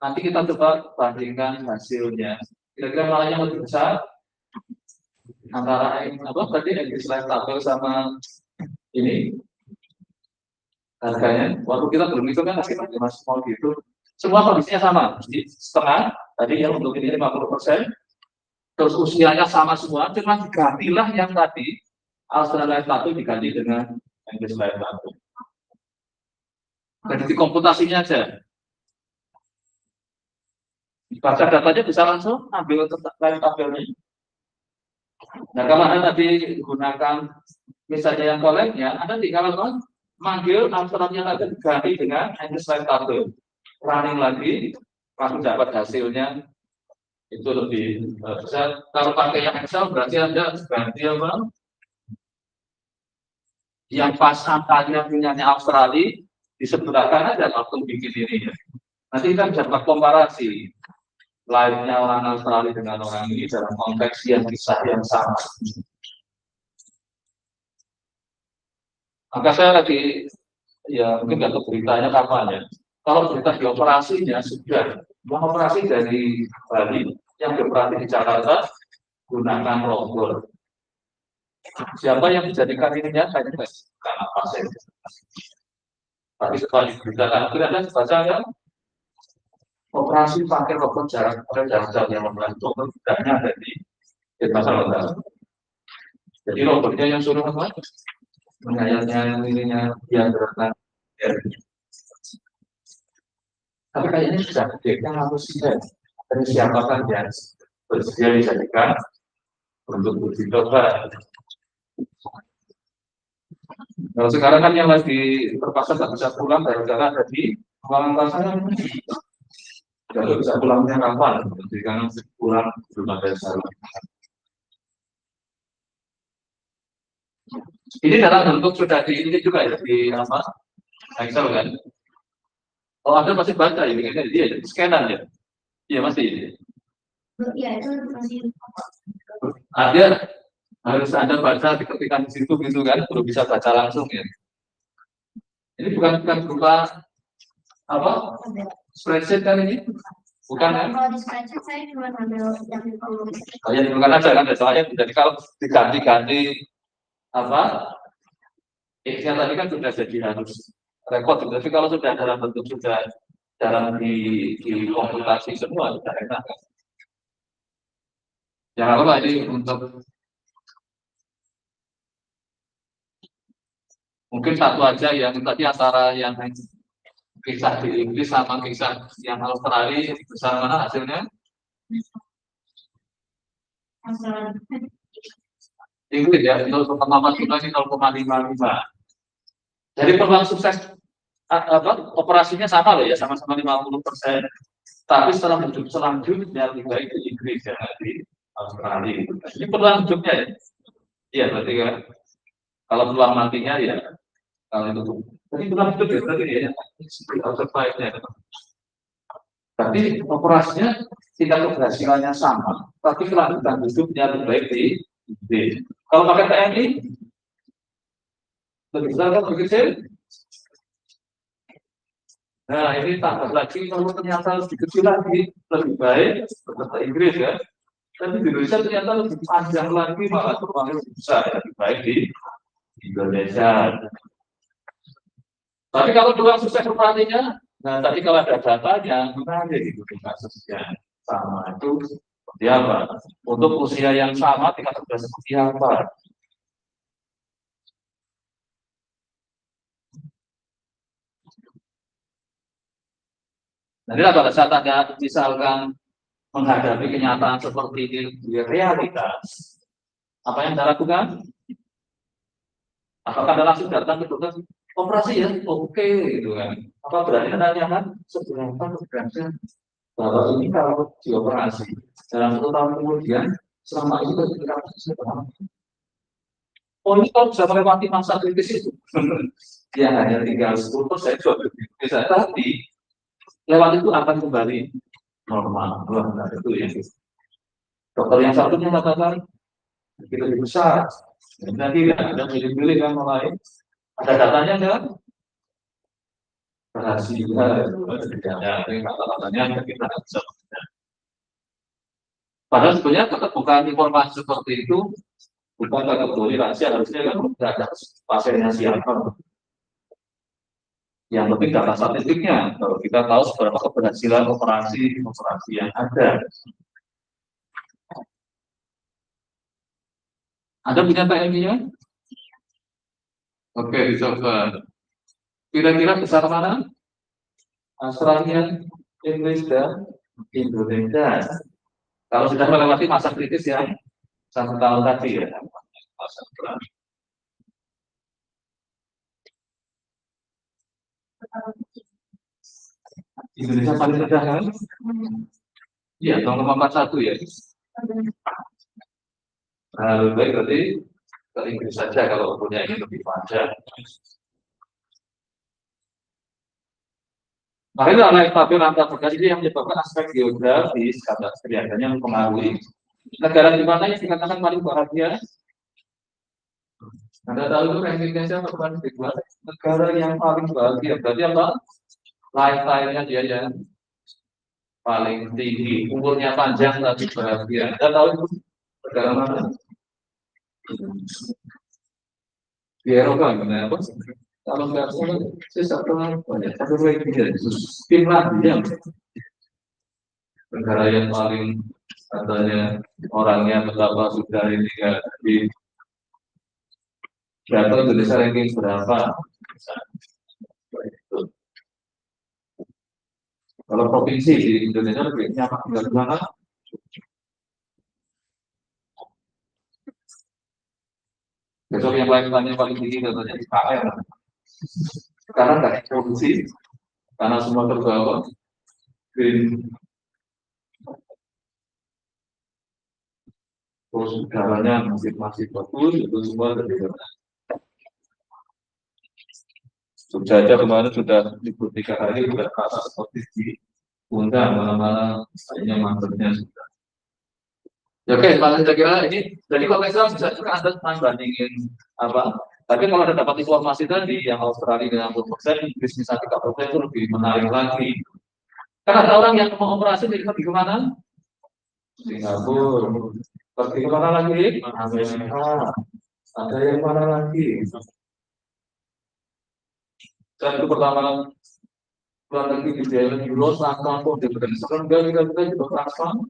Nanti kita coba bandingkan hasilnya. Kira-kira mana yang lebih besar antara apa tadi English live tabel sama ini harganya? Waktu kita belum itu kan masih mau gitu. Semua kondisinya sama, jadi setengah tadi yang untuk ini 50%, terus usianya sama semua, cuma digantilah yang tadi Australian live tabel diganti dengan English live tabel. Jadi komputasinya aja. Baca datanya bisa langsung ambil live tabelnya. Nah, kalau Anda tadi gunakan misalnya yang koleknya, Anda tinggal manggil Australian tadi diganti dengan English live tabel. Running lagi, langsung dapat hasilnya itu lebih bisa. Kalau pakai yang Excel berarti Anda ganti apa? Yang pas angkanya punyanya Australia di sebelah kanan ada waktu bikin ini ya. Nanti kita bisa komparasi live-nya orang Australia dengan orang ini dalam konteks yang kisah yang sama. Maka saya lagi ya mungkin nggak tahu beritanya kapan ya. Kalau berita di operasinya sudah, yang operasi dari Bali, yang beroperasi di Jakarta gunakan robot. Siapa yang dijadikan ininya? Saya tidak karena pasien. Tapi setelah diberitakan, kira-kira baca ya, operasi pakai robot jarak jauh yang membantu tidaknya ada di masalah. Jadi robotnya yang suruh apa? Mengayatnya ininya yang berenang. Tapi kayaknya sudah yang harus dari siapapun yang bersedia dijadikan untuk uji coba. Kalau sekarang kan yang lagi terpaksa tak bisa pulang gara-gara ada di Pamekasan. Kalau bisa pulangnya kapan? Jadi kan pulang belum ada salah. Ini dalam bentuk sudah di ini juga ya di apa? Excel kan? Oh, Anda masih baca ini kan dia scanan ya? Iya masih. Iya itu masih. Ada harus Anda baca diketikkan di situ gitu kan, belum bisa baca langsung ya. Ini bukan berupa apa? Spreadsheet kan ini? Bukan kan? Kalau di spreadsheet saya cuma ambil yang Kalian bukan aja kan, soalnya jadi kalau diganti-ganti apa? Ini tadi kan sudah jadi harus rekod, tapi kalau sudah dalam bentuk sudah dalam di komputasi semua sudah enak. Jangan lupa ini untuk mungkin satu aja yang tadi antara yang kisah di Inggris sama kisah yang Australia besar mana hasilnya? Inggris ya, 0,45 ini 0,55. Jadi peluang sukses apa operasinya sama loh ya, sama-sama 50%. Tapi setelah hidup selanjutnya lebih baik di Inggris ya di Australia. Ini peluang hidupnya ya. Iya berarti kan. Kalau peluang matinya ya kalau itu Jadi bukan itu ya, berarti ya, seperti survive-nya. Tapi operasinya tingkat keberhasilannya sama, tapi kelanjutan hidupnya lebih baik di D. Kalau pakai TNI, lebih besar kan lebih kecil? Nah, ini tambah lagi kalau ternyata lebih kecil lagi, lebih baik bahasa Inggris ya. Tapi di Indonesia ternyata lebih panjang lagi, malah lebih besar, lebih baik di Indonesia. Tapi kalau kurang sukses operasinya, nah tadi kalau ada datanya, menarik itu kasusnya sama itu seperti apa? Untuk usia yang sama, tingkat sudah seperti apa? Jadi pada saat Anda misalkan menghadapi kenyataan seperti ini di realitas, apa yang Anda lakukan? Apakah Anda langsung datang ke dokter operasi ya? Oke, gitu kan. Apa berarti Anda tanyakan seberapa keberhasilan bahwa ini kalau dioperasi dalam 1 tahun kemudian selama itu kita berapa? Oh ini kalau bisa melewati masa kritis itu, ya hanya tinggal 10% juga bisa. Tapi lewat itu akan kembali normal. Nah, itu ya. Dokter yang satunya mengatakan kita lebih besar. Nanti ada pilih-pilih yang lain. Ada datanya enggak? Rahasia. Kata-katanya kita bisa. Padahal sebenarnya tetap bukan informasi seperti itu, bukan kategori rahasia, harusnya kan ada pasiennya siapa. Yang penting data statistiknya, kalau kita tahu seberapa keberhasilan operasi yang ada. Ada punya TMI-nya? Oke, dicoba. Kira-kira besar mana? Australia, Inggris, dan Indonesia. Kalau sudah melewati masa kritis ya, 1 tahun tadi ya. Masa berat. Indonesia paling rendah kan? Iya, 0,41 ya. Nah, lebih baik berarti ke Inggris saja kalau punya ini lebih panjang. Makanya naik stabil antar negara ini yang menyebabkan aspek geografis kata kelihatannya mempengaruhi. Negara di mana yang dikatakan paling bahagia? Anda tahu itu rankingnya siapa bukan dibuat? Negara yang paling bahagia berarti apa? Lifestyle-nya dia yang paling tinggi, umurnya panjang tapi bahagia. Anda tahu itu negara mana? Di Eropa gimana apa? Kalau nggak salah, saya pernah banyak satu lagi ya, Finlandia, negara yang paling katanya orangnya betapa sudah ini ya di berapa Indonesia ranking berapa? Kalau provinsi di Indonesia lebih nyaman tinggal di mana? Besok yang lain paling tinggi katanya di KL. Sekarang nggak produksi karena semua terbawa green. Terus udaranya masih bagus, itu semua dari Jogja aja kemarin sudah libur 3 hari, sudah rasa seperti di Undang, malam-malam kayaknya mantepnya sudah. Ya, oke, paling kira ini, jadi kalau Islam bisa juga Anda bandingin apa. Tapi kalau Anda dapat informasi tadi yang Australia dengan 60%, Inggris misalnya 3% itu lebih menarik lagi. Karena ada orang yang mau operasi jadi pergi kemana? Singapura. Pergi kemana lagi? Amerika. Ada yang mana lagi? Dan itu pertama luar negeri di daerah Euro, transplant pun sekarang kita juga transplant.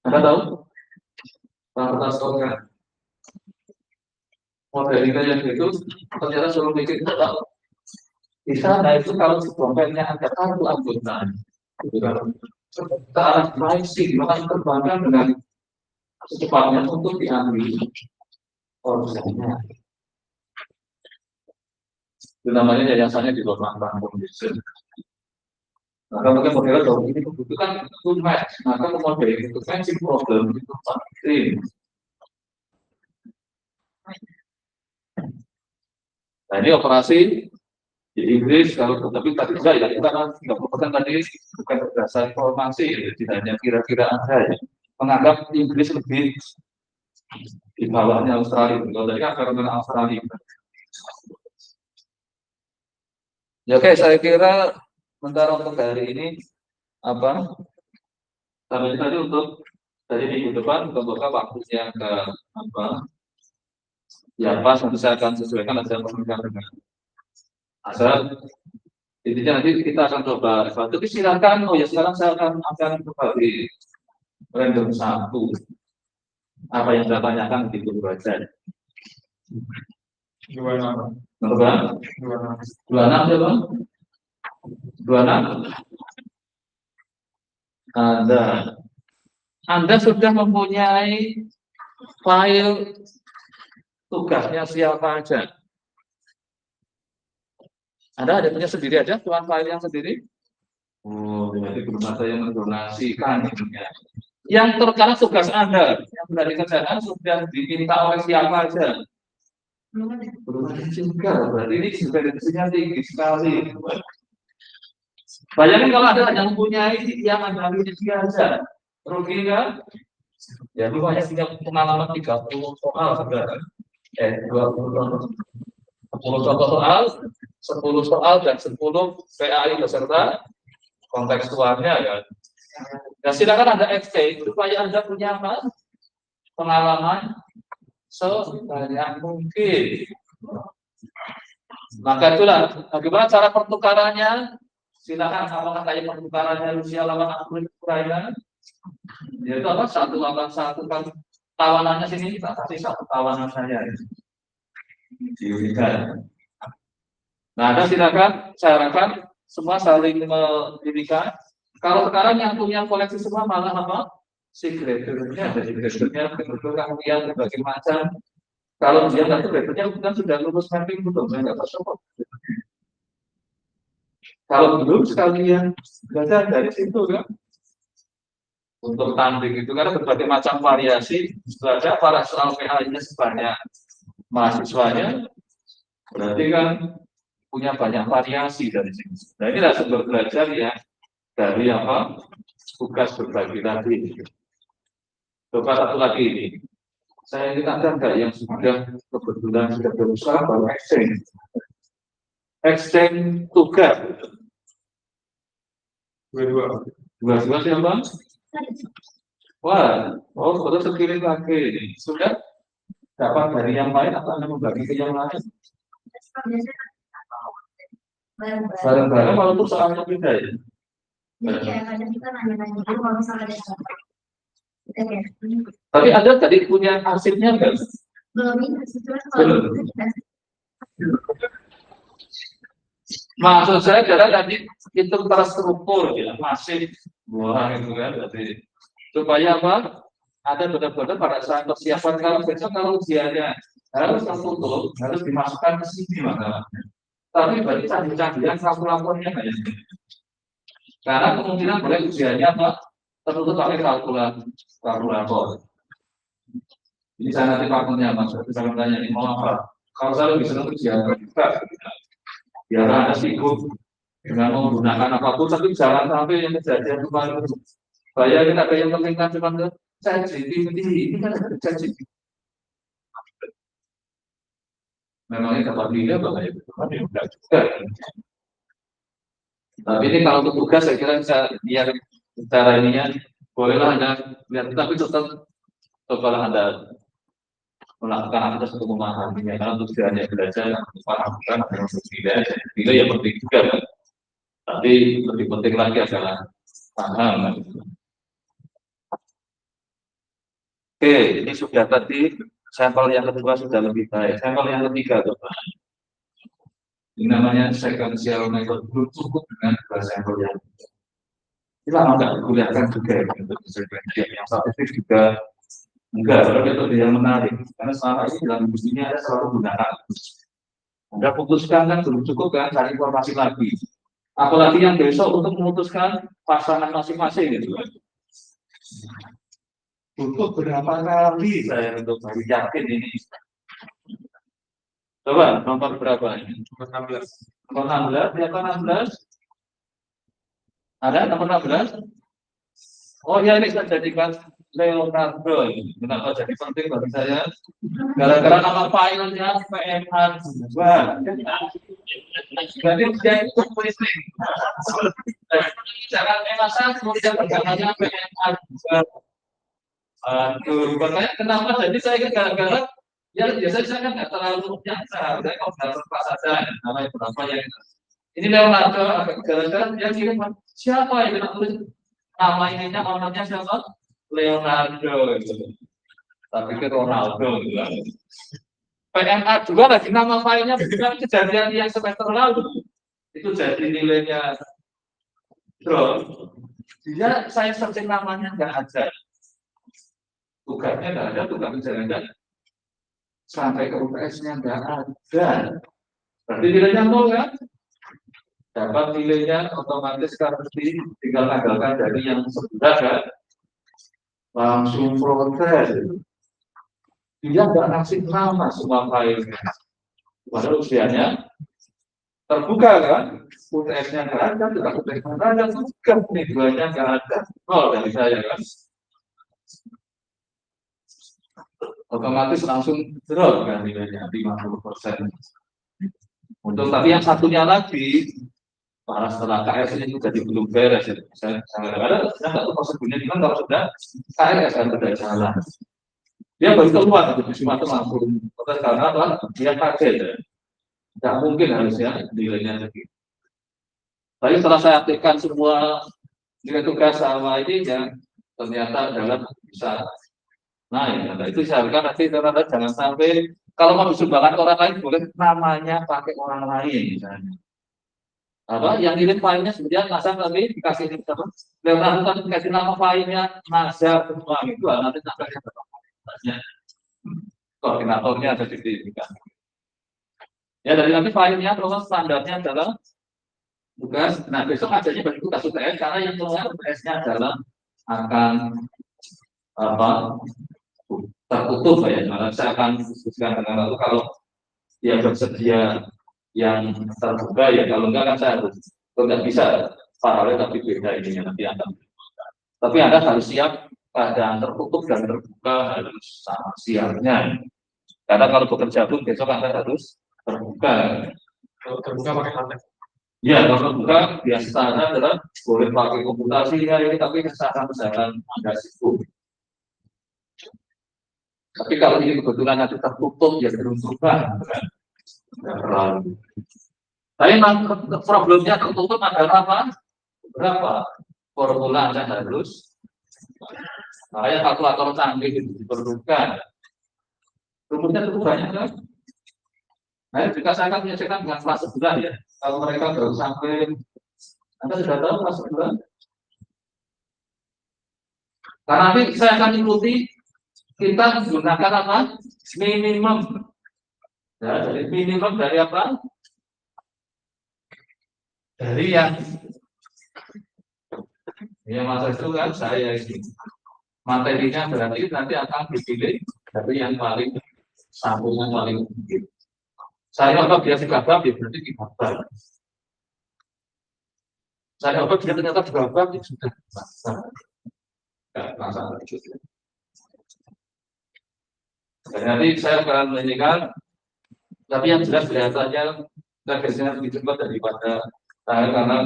Anda tahu? Transplant modelnya yang itu ternyata suruh bikin kita tahu. Di sana itu kalau dompetnya ada kartu anggota, itu kan ke arah pricing, maka terbangkan dengan secepatnya untuk diambil organnya. Itu namanya yayasannya di bawah Bank Foundation. Maka mungkin model dong ini membutuhkan itu match, maka model itu matching problem itu penting. Nah ini operasi di Inggris kalau tapi tadi enggak ya kita kan 30% tadi bukan berdasar informasi, tidak hanya kira-kiraan saya menganggap Inggris lebih di bawahnya Australia. Kalau tadi kan fenomena Australia. Ya oke, saya kira sementara untuk hari ini apa? Sampai tadi untuk dari minggu depan semoga waktunya ke apa? Ya pas nanti saya akan sesuaikan hasil pemeriksaan dengan asal. Intinya nanti kita akan coba. Tapi silakan. Oh ya sekarang saya akan berbagi random satu. Apa yang saya tanyakan di dulu aja. 26. Berapa? 26 ya bang? 26. Anda sudah mempunyai file tugasnya siapa aja? Anda ada punya sendiri aja, tuan file yang sendiri? Oh, berarti belum ada yang mendonasikan. Yang terkait tugas Anda, yang sudah dikerjakan sudah diminta oleh siapa aja? Belum ada juga, berarti ini dependensinya tinggi sekali. Bayangin kalau ada yang mempunyai yang Anda miliki aja, rugi kan? Ya, lu hanya punya pengalaman 30 soal sudah. 20 10 contoh soal, 10 soal dan 10 PAI beserta kontekstualnya ya. Nah, silakan Anda exchange supaya Anda punya apa? Pengalaman sebanyak mungkin. Maka itulah bagaimana cara pertukarannya. Silakan apakah kayak pertukarannya Rusia lawan Ukraina? Yaitu apa? 1 lawan 1 kan tawanannya sini kita kasih 1 tawanan saya. Diujikan. Nah, Anda silakan saya harapkan semua saling mendirikan. Kalau sekarang yang punya koleksi semua malah apa? Secret-nya, jadi secret-nya betul kemudian berbagai macam. Kalau dia nggak secret-nya bukan sudah lulus mapping belum, saya nggak tahu. Kalau belum sekalian belajar dari situ kan. Untuk tanding itu karena berbagai macam variasi, belajar para soal PA-nya sebanyak mahasiswanya, berarti kan punya banyak variasi dari sini. Nah inilah sumber belajar ya dari apa tugas berbagi tadi. Coba satu lagi ini, saya ingin ada nggak yang sudah kebetulan sudah berusaha baru exchange tugas. Dua siapa? Wah, oh sudah sekirim lagi. Sudah dapat dari yang lain atau Anda membagi ke yang lain? Bareng-bareng walaupun soalnya beda ya. Tapi Anda tadi punya arsipnya enggak? Belum. Maksud saya adalah tadi itu terstruktur ya, masih wah itu kan berarti supaya apa? Ada benar-benar pada saat persiapan kalau besok kalau ujiannya harus tertutup, harus dimasukkan ke sini masalahnya. Tapi bagi canggih-canggihan kalkulatornya kayak ini. Karena kemungkinan boleh ujiannya apa? Tertutup pakai kalkulator. Jadi saya nanti pakunya mas, saya bertanya ini mau apa? Kalau saya lebih senang ujian juga. Biar Anda sibuk dengan menggunakan apapun, tapi jangan sampai yang kejadian kemarin. Bayangin ada yang penting kan cuma ke ChatGPT, ini kan ada ChatGPT. Memangnya dapat dia bahaya betul enggak juga. Tapi ini kalau untuk tugas saya kira bisa biar cara ininya bolehlah Anda lihat, tapi tetap cobalah Anda melakukan aktivitas untuk memahaminya karena untuk hanya belajar memahamikan yang berbeda ya penting juga kan. Tapi lebih penting lagi adalah paham. Oke, ini sudah tadi sampel yang kedua sudah lebih baik. Sampel yang ketiga Bapak. Ini namanya sequential method, belum cukup dengan 2 sampel yang ini lama nggak dikuliahkan juga untuk sequential yang statistik juga enggak, tapi metode yang menarik karena selama ini dalam industrinya ada selalu gunakan. Anda putuskan kan belum cukup kan cari informasi lagi. Apalagi yang besok untuk memutuskan pasangan masing-masing gitu. Butuh berapa kali saya untuk yakin ini. Coba nomor berapa ini? 16. Nomor 16, siapa 16? Ada nomor 16? Oh ya, ini saya jadikan Leonardo. Kenapa jadi penting bagi saya? Gara-gara nama filenya PMH2. Jadi dia itu puisi. Jangan enasan kemudian pergangannya PMH2. Aduh, makanya kenapa? Jadi saya gara-gara ya biasanya saya kan nggak terlalu nyata. Saya kalau nggak terpas saja namanya berapa yang ini Leonardo. Gara-gara dia kirim siapa yang kita tulis nama ininya orangnya siapa? Leonardo itu. Tapi ke Ronaldo gitu. PMA 2 lagi nama filenya bukan kejadian yang semester lalu. Itu jadi nilainya drop. Dia saya searching namanya nggak ada. Tugasnya nggak ada, tugas kerjanya sampai ke UTS-nya nggak ada. Berarti nilainya 0 kan? Dapat nilainya otomatis karena tinggal tanggalkan dari yang sebelah kan? Langsung protes. Dia nggak ngasih nama semua filenya. Padahal usianya terbuka kan? UTS-nya nggak ada, juga UTS-nya nggak ada, tugas nilainya nggak ada. Dari saya kan? Otomatis langsung drop kan nilainya 50%. Untuk tapi yang satunya lagi, para setelah KS ini juga belum beres. Saya nggak tahu prosedurnya gimana kalau sudah KS kan sudah jalan. Dia baru keluar di Sumatera langsung protes karena apa? Dia kaget ya. Tidak mungkin harusnya nilainya segitu. Tapi setelah saya aktifkan semua nilai tugas sama ini ya ternyata dalam bisa naik. Nah, itu saya harapkan nanti ternyata jangan sampai kalau mau disumbangkan orang lain boleh namanya pakai orang lain misalnya. Apa yang ngirim filenya sebenarnya Nazar tapi dikasih apa? Leonardo kan dikasih nama filenya Nazar semua itu nanti namanya berapa? Koordinatornya ada di sini kan. Ya dari nanti filenya terus standarnya adalah tugas. Nah besok ajarnya bagi tugas UTS karena yang keluar UTS-nya adalah akan apa? Tertutup ya. Nah, saya akan diskusikan dengan lalu kalau dia bersedia yang terbuka ya kalau enggak kan saya harus tidak bisa paralel tapi beda ininya nanti akan. Tapi Anda harus siap keadaan tertutup dan terbuka harus sama siapnya. Karena kalau bekerja pun besok Anda harus terbuka. Kalau terbuka pakai lantai. Ya, kalau terbuka biasanya adalah boleh pakai komputasi ya ini tapi misalkan Anda sibuk. Tapi kalau ini kebetulan nanti tertutup ya beruntungan kan. Terlalu. Tapi problemnya tertutup adalah apa? Berapa? Formula Anda harus. Makanya kalkulator canggih itu diperlukan. Rumusnya cukup banyak kan? Nah, jika saya akan menyesuaikan dengan kelas sebelah ya. Kalau mereka baru sampai, Anda sudah tahu kelas sebelah. Karena nanti saya akan ikuti kita menggunakan apa? Minimum. Ya, jadi minimum dari apa? Dari yang masa itu kan saya ini materinya berarti nanti akan dipilih dari yang paling sambungan paling tinggi. Saya apa biasa gabah ya berarti 3 bab. Saya apa dia ternyata 2 bab ya sudah masalah itu. Dan nanti saya akan menyanyikan, tapi yang jelas kelihatannya targetnya lebih cepat daripada saya karena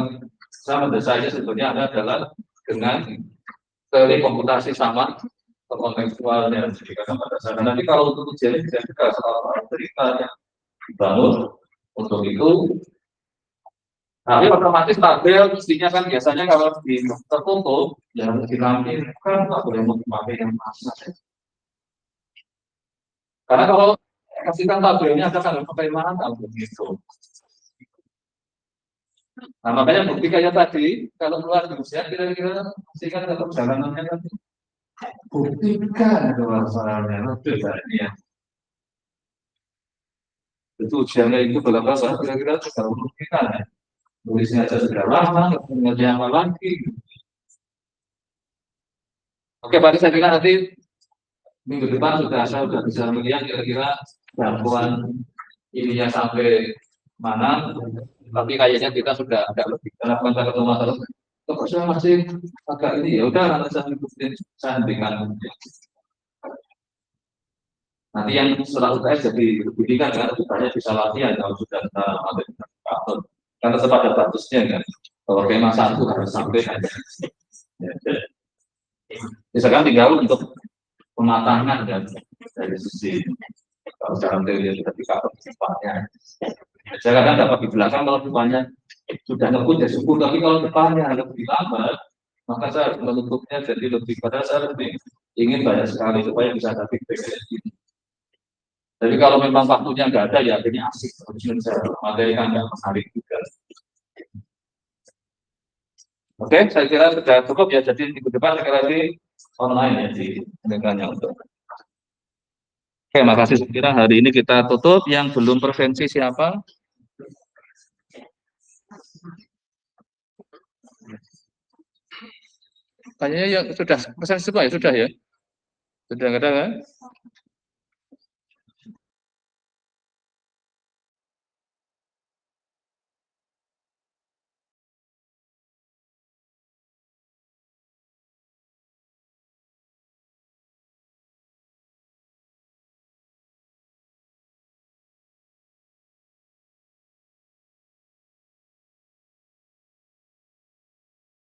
saya mendesainya sebetulnya adalah dengan teori komputasi sama kontekstualnya jika pada dasar. Nanti kalau untuk ujiannya bisa juga soal cerita yang dibangun untuk itu. Tapi otomatis tabel mestinya kan biasanya kalau di tertutup ya harus dirampingkan, nggak boleh memakai yang masa. Karena kalau kasihkan tabelnya ada kalau pakai mana kalau begitu. Nah makanya bukti kayak tadi kalau keluar di usia kira-kira pastikan kalau jalanannya kan buktikan kewasarannya lebih dari ya. Itu ujiannya itu berapa kira-kira kalau buktikan ya. Tulisnya aja sudah lama, pengerjaan apa lagi. Oke, Pak, saya kira nanti minggu depan saya sudah bisa melihat kira-kira gangguan ininya sampai mana. Tapi kayaknya kita sudah agak lebih karena ketemu masalah. Kok saya masih agak ini ya udah nanti saya ikutin, saya hentikan. Nanti yang setelah UTS jadi pendidikan kan banyak bisa latihan kalau sudah kita ambil indikator. Kan tetap ada batasnya kan. Kalau tema 1 harus sampai misalkan tinggal untuk pematangan kan dari sisi kalau dalam teori indikator depannya. Saya kadang dapat di belakang kalau depannya sudah ngebut ya syukur, tapi kalau depannya lebih lambat maka saya harus menutupnya jadi lebih pada saya lebih ingin banyak sekali supaya bisa ada feedback kayak gini. Tapi kalau memang waktunya nggak ada ya akhirnya asik terus saya materi kan nggak menarik juga. Oke, saya kira sudah cukup ya. Jadi minggu depan sekali online ya di mereka untuk. Oke, makasih. Saya kira hari ini kita tutup. Yang belum presensi siapa? Kayaknya ya sudah presensi semua ya sudah ya. Sudah ada kan?